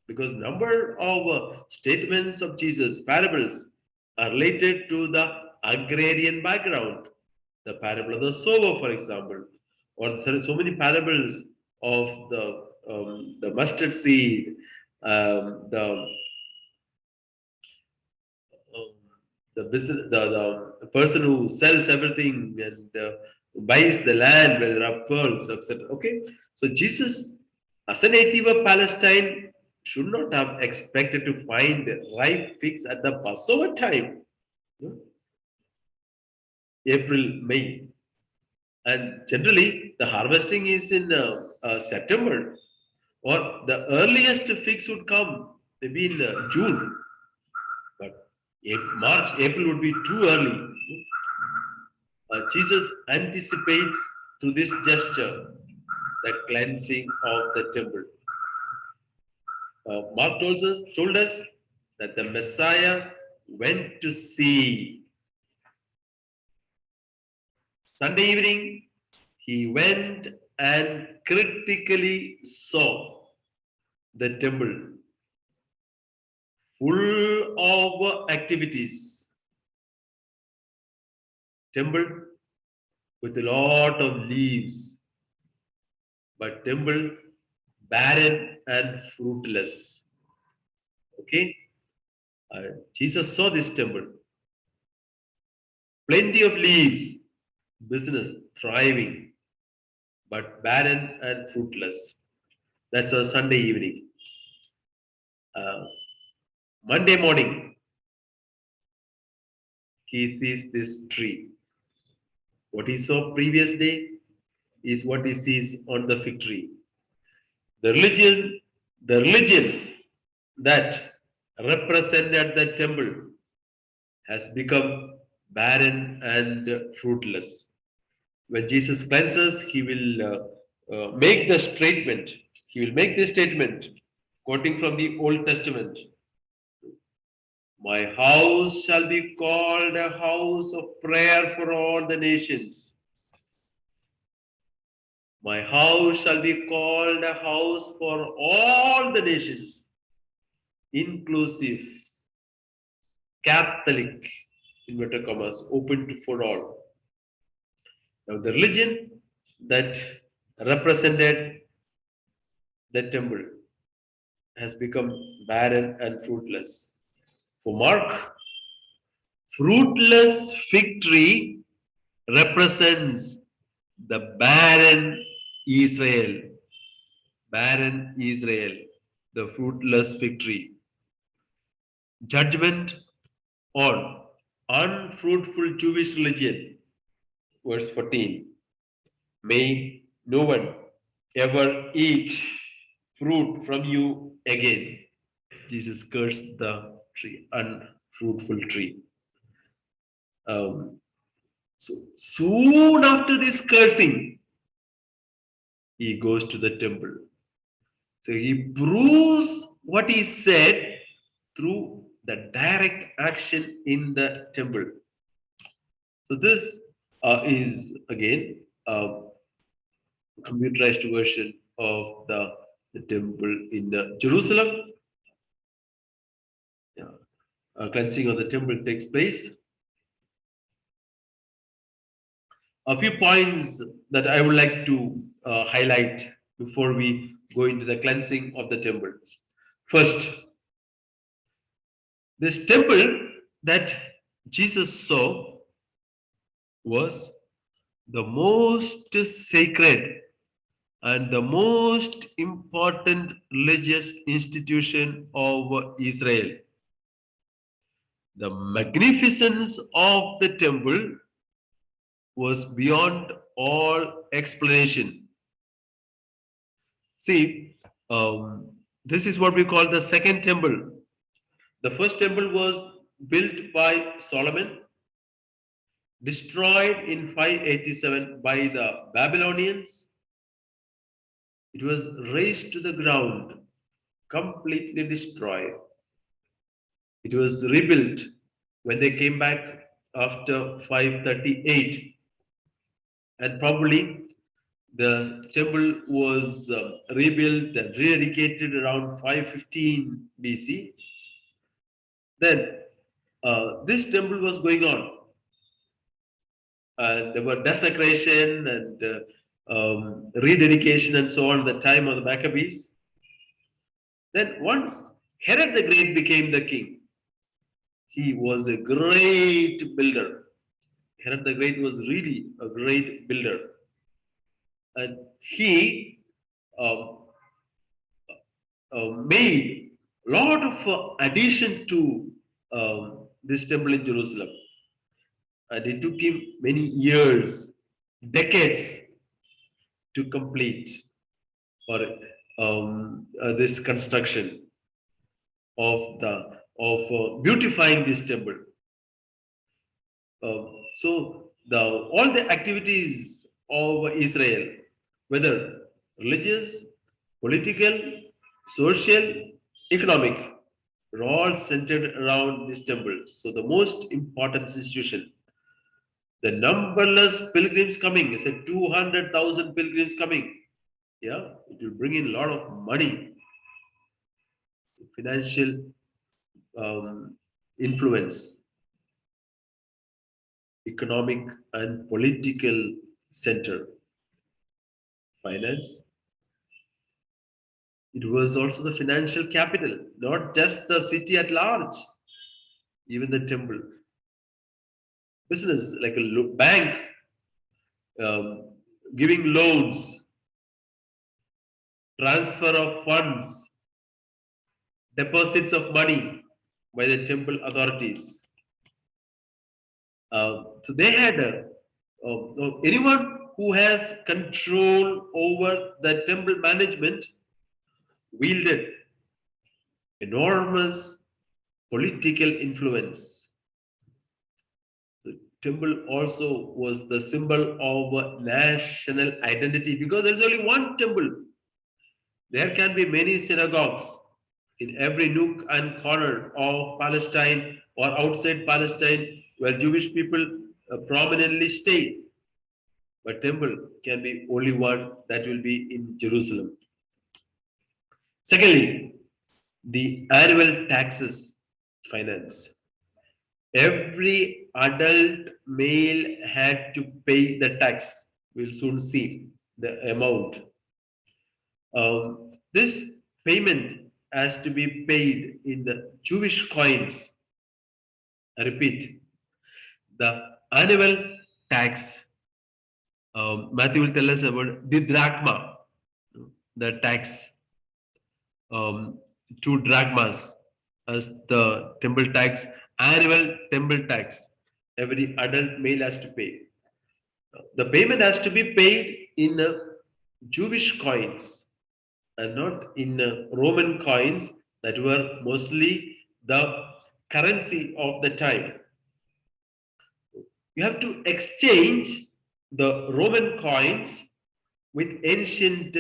because number of statements of Jesus, parables, are related to the agrarian background. The parable of the sower, for example, or there are so many parables of the mustard seed, um, the business, the person who sells everything and buys the land where there are pearls, etc. Okay, so Jesus, as a native of Palestine, should not have expected to find ripe figs at the Passover time, April, May, and generally the harvesting is in September, or the earliest figs would come maybe in June. But March, April would be too early. Jesus anticipates through this gesture the cleansing of the temple. Mark told us that the Messiah went to see. Sunday evening, he went and critically saw the temple full of activities. Temple with a lot of leaves, but temple barren and fruitless. Okay, Jesus saw this temple, plenty of leaves, business thriving, but barren and fruitless. That's on Sunday evening. Monday morning, he sees this tree. What he saw previous day is what he sees on the fig tree. The religion that represented the temple has become barren and fruitless. When Jesus cleanses, he will make the statement. He will make this statement, quoting from the Old Testament. My house shall be called a house of prayer for all the nations. My house shall be called a house for all the nations, inclusive, Catholic, inverted commas, open for all. Now, the religion that represented the temple has become barren and fruitless. For Mark, fruitless fig tree represents the barren Israel. Barren Israel, the fruitless fig tree. Judgment on unfruitful Jewish religion. Verse 14. May no one ever eat fruit from you again. Jesus cursed the tree, unfruitful tree. Um, so soon after this cursing, he goes to the temple. So he proves what he said through the direct action in the temple. So this is again a computerized version of the temple in Jerusalem. Yeah. Cleansing of the temple takes place. A few points that I would like to highlight before we go into the cleansing of the temple. First, this temple that Jesus saw was the most sacred and the most important religious institution of Israel. The magnificence of the temple was beyond all explanation. See, this is what we call the second temple. The first temple was built by Solomon, destroyed in 587 by the Babylonians. It was razed to the ground, completely destroyed. It was rebuilt when they came back after 538, and probably the temple was rebuilt and rededicated around 515 BC. Then this temple was going on, and there were desecration and rededication and so on at the time of the Maccabees. Then once Herod the Great became the king, he was a great builder. Herod the Great was really a great builder, and he um, made a lot of addition to this temple in Jerusalem, and it took him many years, decades, to complete or this construction of beautifying this temple. Uh, so the all the activities of Israel, whether religious, political, social, economic, were all centered around this temple. So the most important institution. The numberless pilgrims coming. I said 200,000 pilgrims coming. Yeah, it will bring in a lot of money, financial influence, economic and political center, finance. It was also the financial capital, not just the city at large, even the temple. Business like a bank, um, giving loans, transfer of funds, deposits of money by the temple authorities. So they had anyone who has control over the temple management wielded enormous political influence. So temple also was the symbol of national identity because there is only one temple. There can be many synagogues in every nook and corner of Palestine or outside Palestine where Jewish people prominently stay. But temple can be only one, that will be in Jerusalem. Secondly, the annual taxes finance. Every adult male had to pay the tax. We'll soon see the amount. This payment has to be paid in the Jewish coins. I repeat, the annual tax. Matthew will tell us about the drachma, the tax, 2 drachmas as the temple tax, annual temple tax. Every adult male has to pay. The payment has to be paid in Jewish coins and not in Roman coins that were mostly the currency of the time. You have to exchange the Roman coins with ancient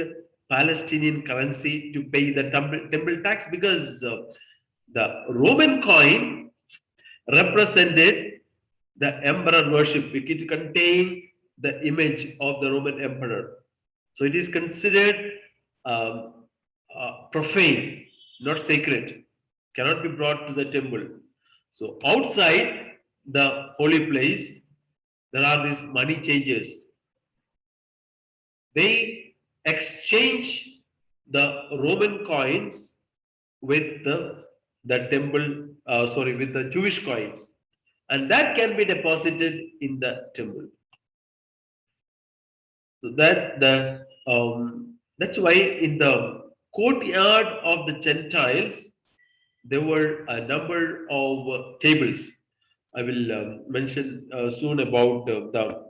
Palestinian currency to pay the temple tax because the Roman coin represented the emperor worship. It contained the image of the Roman emperor. So it is considered profane, not sacred, cannot be brought to the temple. So outside the holy place, there are these money changers. They exchange the Roman coins with the temple, with the Jewish coins, and that can be deposited in the temple. So that's why in the courtyard of the Gentiles there were a number of tables. I will mention soon about the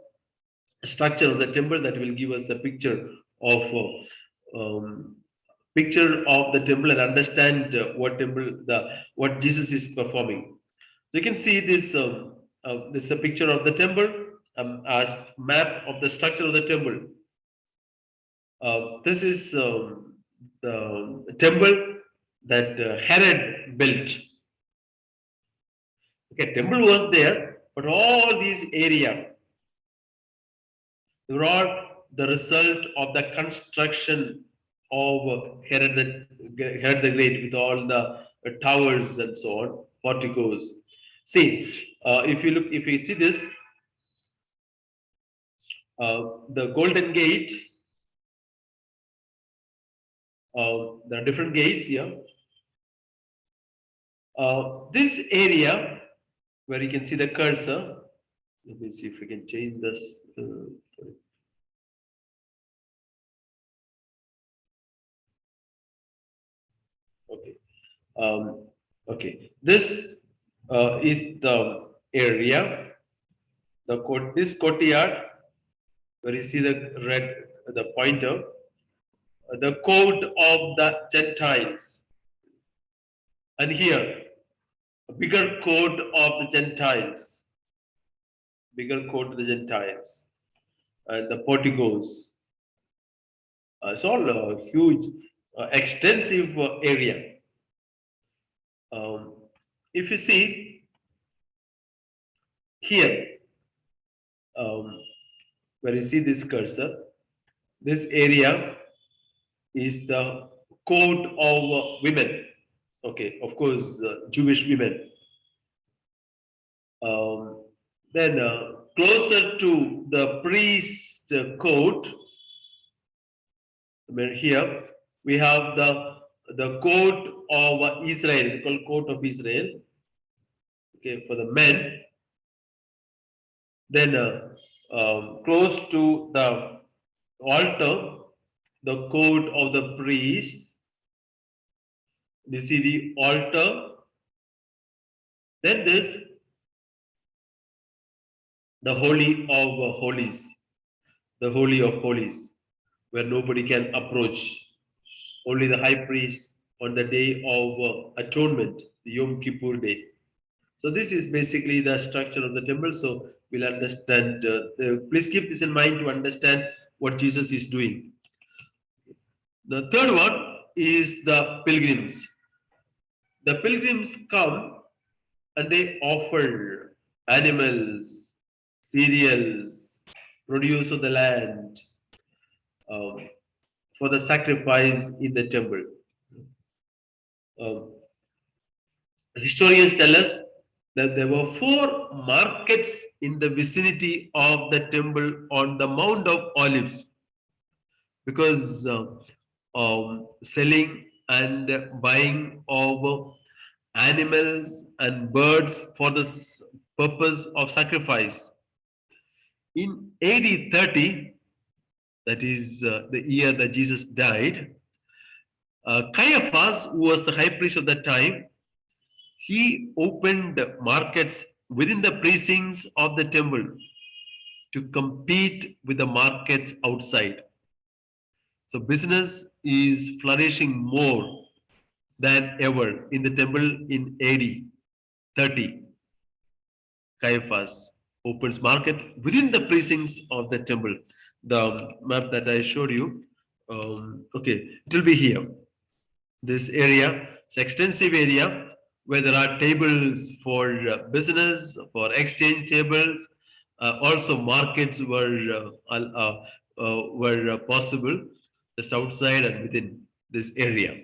structure of the temple that will give us a of picture of the temple and understand what Jesus is performing. So you can see this is a picture of the temple, a map of the structure of the temple. This is the temple that Herod built. Okay, temple was there, but all these area, they were all the result of the construction of Herod the Great with all the towers and so on, porticos. See, if you see this, the Golden Gate, there are different gates here. This area where you can see the cursor, let me see if we can change this. Okay. Okay. This is the area, this courtyard where you see the pointer, the court of the Gentiles. And here, a bigger court of the Gentiles. Bigger court of the Gentiles. And the porticos. It's all a huge, extensive area. If you see here, where you see this cursor, this area is the court of women. Okay, of course, Jewish women. Then closer to the priest court, here we have the court of Israel, called court of Israel. Okay, for the men. Then close to the altar, the court of the priests. You see the altar. Then this, the holy of holies, the holy of holies, where nobody can approach. Only the high priest on the day of atonement, the Yom Kippur day. So this is basically the structure of the temple. So we'll understand. Please keep this in mind to understand what Jesus is doing. The third one is the pilgrims. The pilgrims come and they offer animals, cereals, produce of the land for the sacrifice in the temple. Historians tell us that there were 4 markets in the vicinity of the temple on the Mound of Olives, because selling and buying of animals and birds for the purpose of sacrifice. In AD 30, that is the year that Jesus died, Caiaphas, who was the high priest of that time, he opened markets within the precincts of the temple to compete with the markets outside. So business is flourishing more than ever in the temple in AD 30. Caiaphas opens market within the precincts of the temple. The map that I showed you, okay, it will be here. This area, it's extensive area where there are tables for business, for exchange tables. Also, markets were possible just outside and within this area.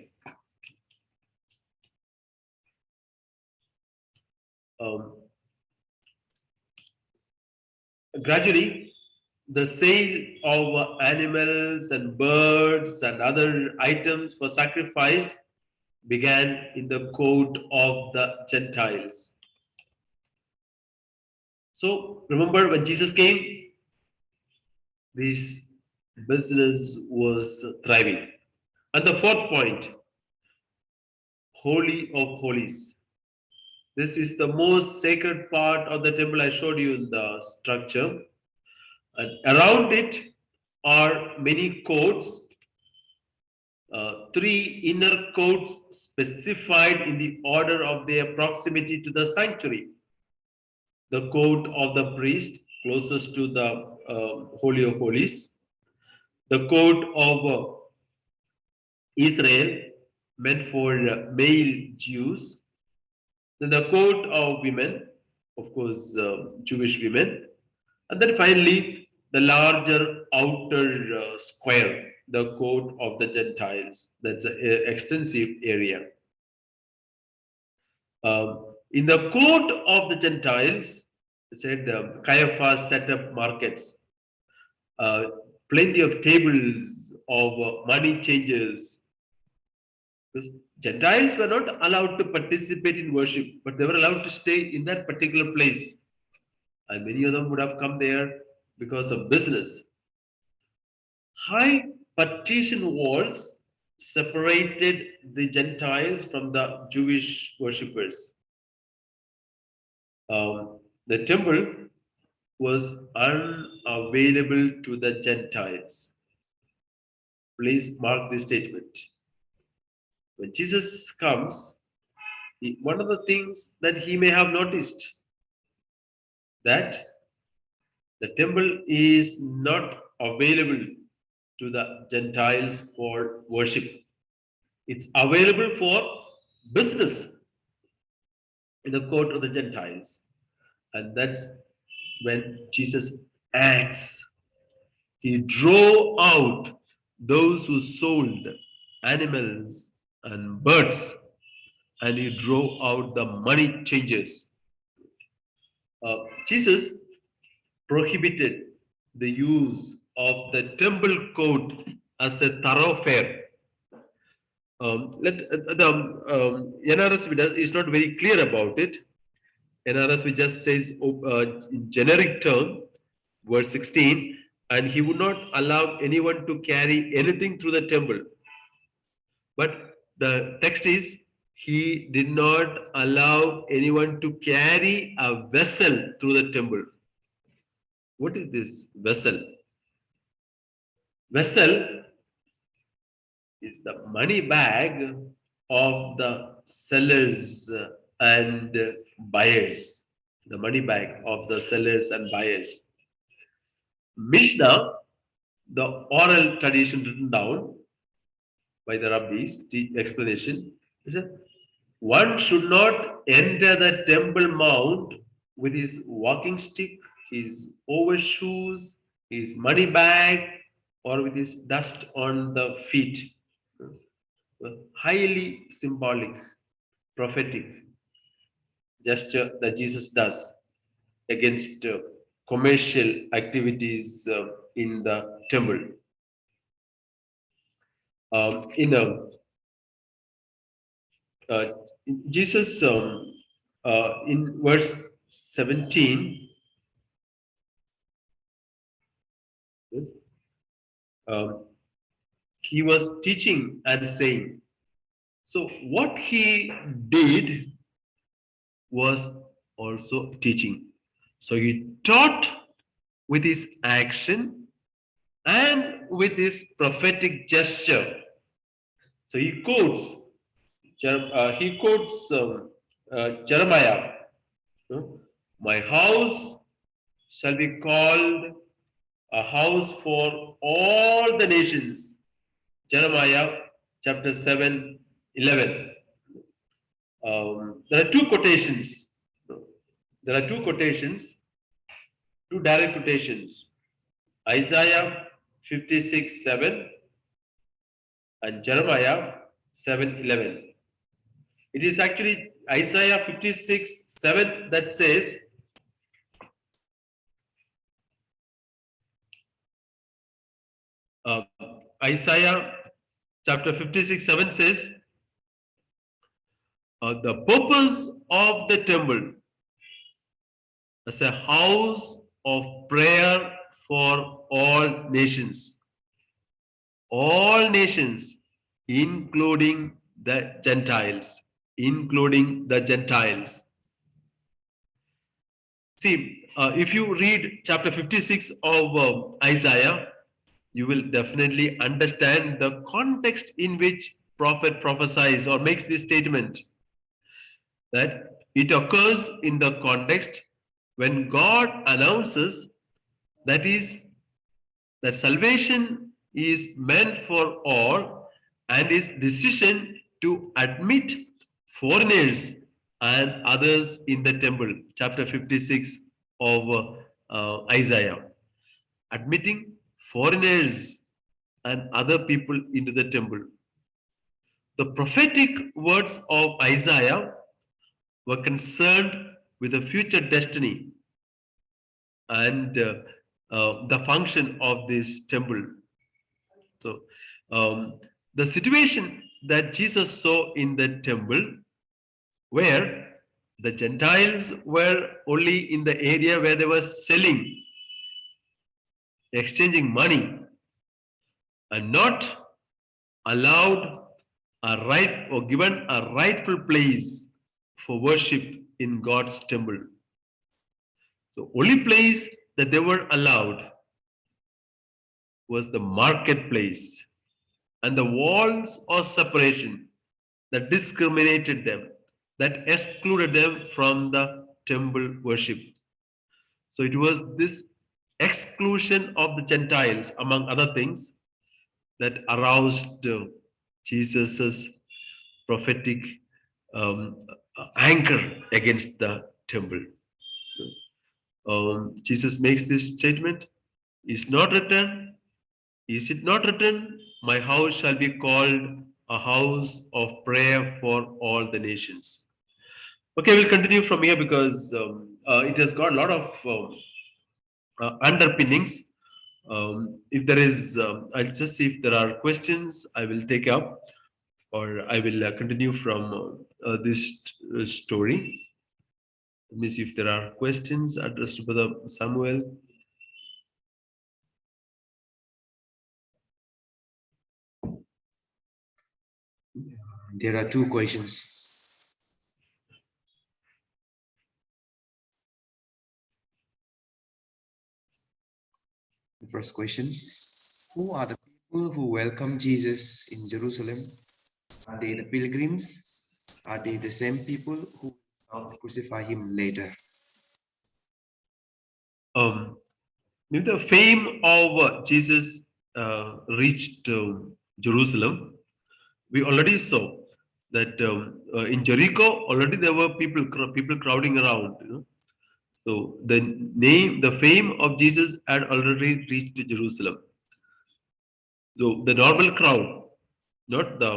Um, Gradually, the sale of animals and birds and other items for sacrifice began in the court of the Gentiles. So remember when Jesus came, this business was thriving. And the fourth point, Holy of Holies. This is the most sacred part of the temple I showed you in the structure. And around it are many courts, three inner courts specified in the order of their proximity to the sanctuary. The court of the priest, closest to the Holy of Holies. The court of Israel, meant for male Jews. Then the court of women, of course, Jewish women. And then finally, the larger outer square, the court of the Gentiles. That's an extensive area. In the court of the Gentiles, said Caiaphas set up markets, plenty of tables of money changers. Because Gentiles were not allowed to participate in worship, but they were allowed to stay in that particular place. And many of them would have come there because of business. High partition walls separated the Gentiles from the Jewish worshippers. The temple was unavailable to the Gentiles. Please mark this statement. When Jesus comes, one of the things that he may have noticed that the temple is not available to the Gentiles for worship. It's available for business in the court of the Gentiles. And that's when Jesus acts. He drove out those who sold animals and birds, and he drove out the money changers. Jesus prohibited the use of the temple court as a thoroughfare. NRSV is not very clear about it. NRSV just says in generic term, verse 16, and he would not allow anyone to carry anything through the temple. But the text is, he did not allow anyone to carry a vessel through the temple. What is this vessel? Vessel is the money bag of the sellers and buyers. The money bag of the sellers and buyers. Mishnah, the oral tradition written down by the rabbis, the explanation is that one should not enter the temple mount with his walking stick, his overshoes, his money bag, or with his dust on the feet. Highly symbolic, prophetic gesture that Jesus does against commercial activities in the temple. Jesus in verse 17, yes, he was teaching and saying. So what he did was also teaching. So he taught with his action and with his prophetic gesture. So he quotes, Jeremiah. My house shall be called a house for all the nations. Jeremiah chapter 7, 11. There are two quotations. There are two quotations, two direct quotations. Isaiah 56, 7 and Jeremiah 7, 11. It is actually Isaiah 56, 7 that says, Isaiah chapter 56, 7 says, the purpose of the temple as a house of prayer for all nations. All nations, including the Gentiles. Including the Gentiles. See, if you read chapter 56 of Isaiah, you will definitely understand the context in which prophet prophesies or makes this statement. That it occurs in the context when God announces that is that salvation is meant for all, and his decision to admit foreigners and others in the temple. Chapter 56 of Isaiah. Admitting foreigners and other people into the temple. The prophetic words of Isaiah were concerned with the future destiny and the function of this temple. So, the situation that Jesus saw in the temple, where the Gentiles were only in the area where they were selling, exchanging money, and not allowed a right or given a rightful place for worship in God's temple. So, only place that they were allowed was the marketplace and the walls of separation that discriminated them, that excluded them from the temple worship. So it was this exclusion of the Gentiles, among other things, that aroused Jesus's prophetic anger against the temple. Jesus makes this statement: "Is not written? Is it not written? My house shall be called a house of prayer for all the nations." Okay, we'll continue from here because it has got a lot of underpinnings. If there is, I'll just see if there are questions I will take up, or I will continue from this story. Let me see if there are questions addressed to Brother Samuel. There are two questions. The first question: who are the people who welcome Jesus in Jerusalem? Are they the pilgrims? Are they the same people who will crucify him later? If the fame of Jesus reached Jerusalem, we already saw that in Jericho already there were people crowding around. So the fame of Jesus had already reached Jerusalem. So the normal crowd, not the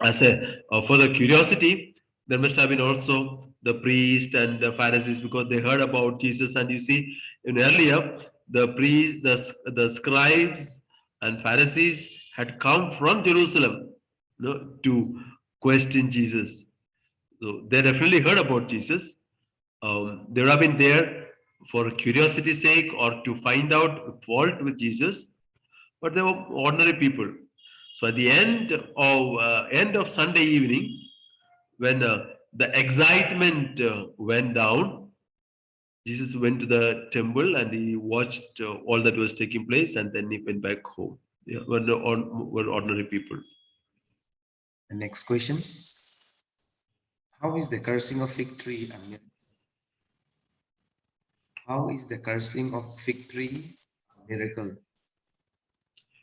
as a for the curiosity, there must have been also the priest and the Pharisees, because they heard about Jesus. And you see, in earlier, the scribes and Pharisees had come from Jerusalem, to question Jesus. So they definitely heard about Jesus. They would have been there for curiosity's sake or to find out fault with Jesus, but they were ordinary people. So at the end of Sunday evening, when the excitement went down, Jesus went to the temple and he watched all that was taking place, and then he went back home. Yeah, were ordinary people. The next question. How is the cursing of fig tree a miracle? How is the cursing of fig tree a miracle?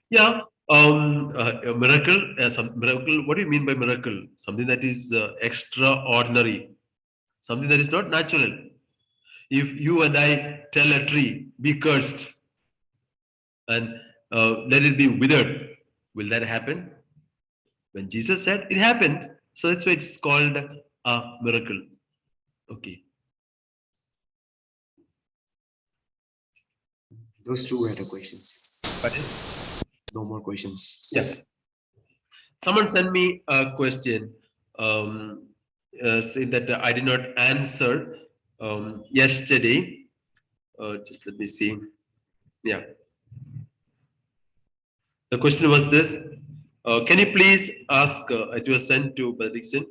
Yeah, a miracle. Some miracle. What do you mean by miracle? Something that is extraordinary, something that is not natural. If you and I tell a tree, be cursed, and let it be withered, will that happen? When Jesus said, it happened. So that's why it's called a miracle. Okay. Those two were the questions. No more questions. Yeah. Someone sent me a question saying that I did not answer yesterday. Just let me see. Yeah. The question was this. Can you please ask, it was sent to Dixon,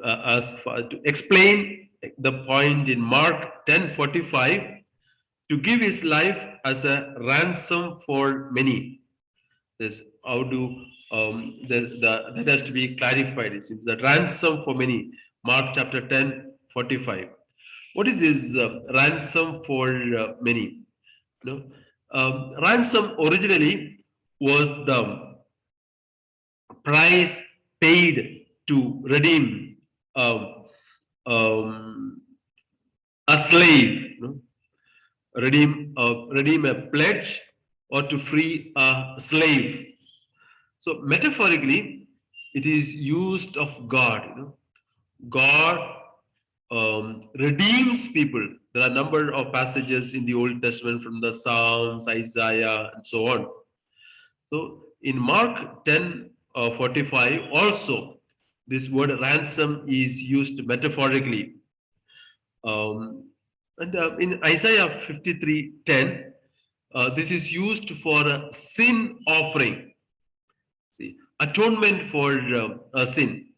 ask to explain the point in Mark 10:45 to give his life as a ransom for many. Says how do that has to be clarified. It seems that ransom for many. Mark chapter 10:45. What is this ransom for many? You know, ransom originally was the price paid to redeem um, um, a slave, redeem a pledge, or to free a slave. So metaphorically, it is used of God. God redeems people. There are a number of passages in the Old Testament from the Psalms, Isaiah, and so on. So in Mark 10:45, also this word ransom is used metaphorically. And in Isaiah 53:10, this is used for a sin offering, the atonement for a sin.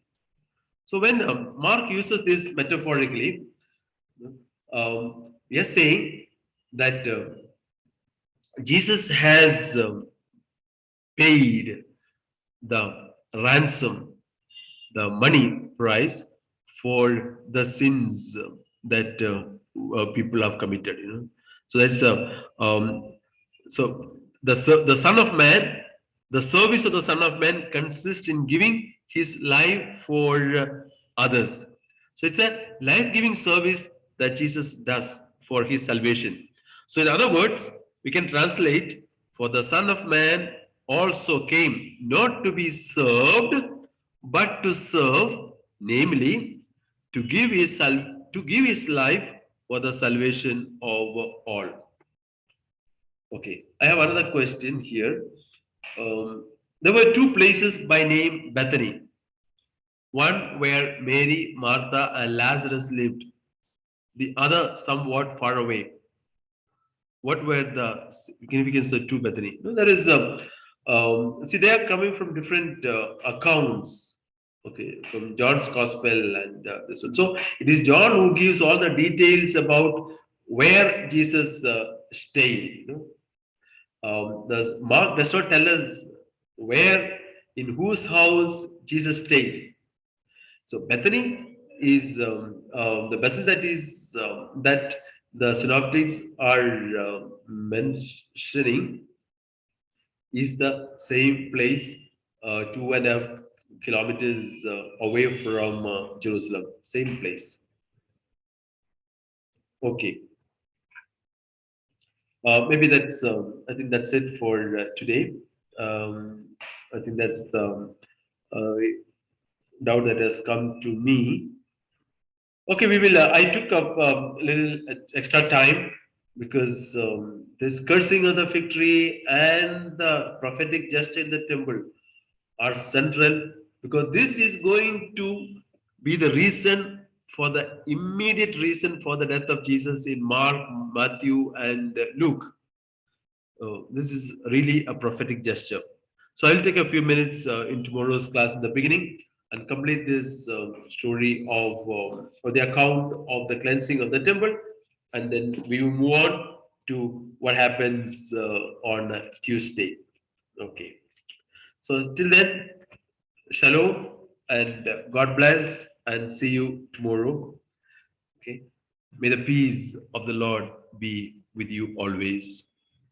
So when Mark uses this metaphorically, we are saying that Jesus has paid the ransom, the money price for the sins that people have committed. So that's so the Son of Man, the service of the Son of Man consists in giving his life for others. So it's a life-giving service that Jesus does for his salvation. So in other words, we can translate, for the Son of Man also came not to be served, but to serve, namely to give his life for the salvation of all. Okay, I have another question here. There were two places by name Bethany. One where Mary, Martha, and Lazarus lived, the other somewhat far away. What were the significance of the two Bethany? No, there is see, they are coming from different accounts. Okay, from John's Gospel and this one. So it is John who gives all the details about where Jesus stayed. The Mark does not tell us where, in whose house Jesus stayed. So Bethany is the Bethany that the synoptics are mentioning is the same place 2.5 kilometers away from Jerusalem. Same place. Okay. Maybe that's. I think that's it for today. I think that's the doubt that has come to me. Okay, we will. I took up a little extra time because this cursing of the fig tree and the prophetic gesture in the temple are central, because this is going to be the reason for the immediate reason for the death of Jesus in Mark, Matthew, and Luke. This is really a prophetic gesture. So I'll take a few minutes in tomorrow's class in the beginning and complete this story of or the account of the cleansing of the temple. and then we will move on to what happens on Tuesday. Okay. So till then, shalom and God bless and see you tomorrow. Okay. May the peace of the Lord be with you always.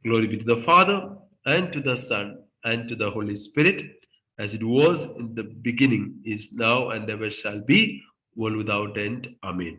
Glory be to the Father and to the Son and to the Holy Spirit, as it was in the beginning, is now, and ever shall be, world without end. Amen.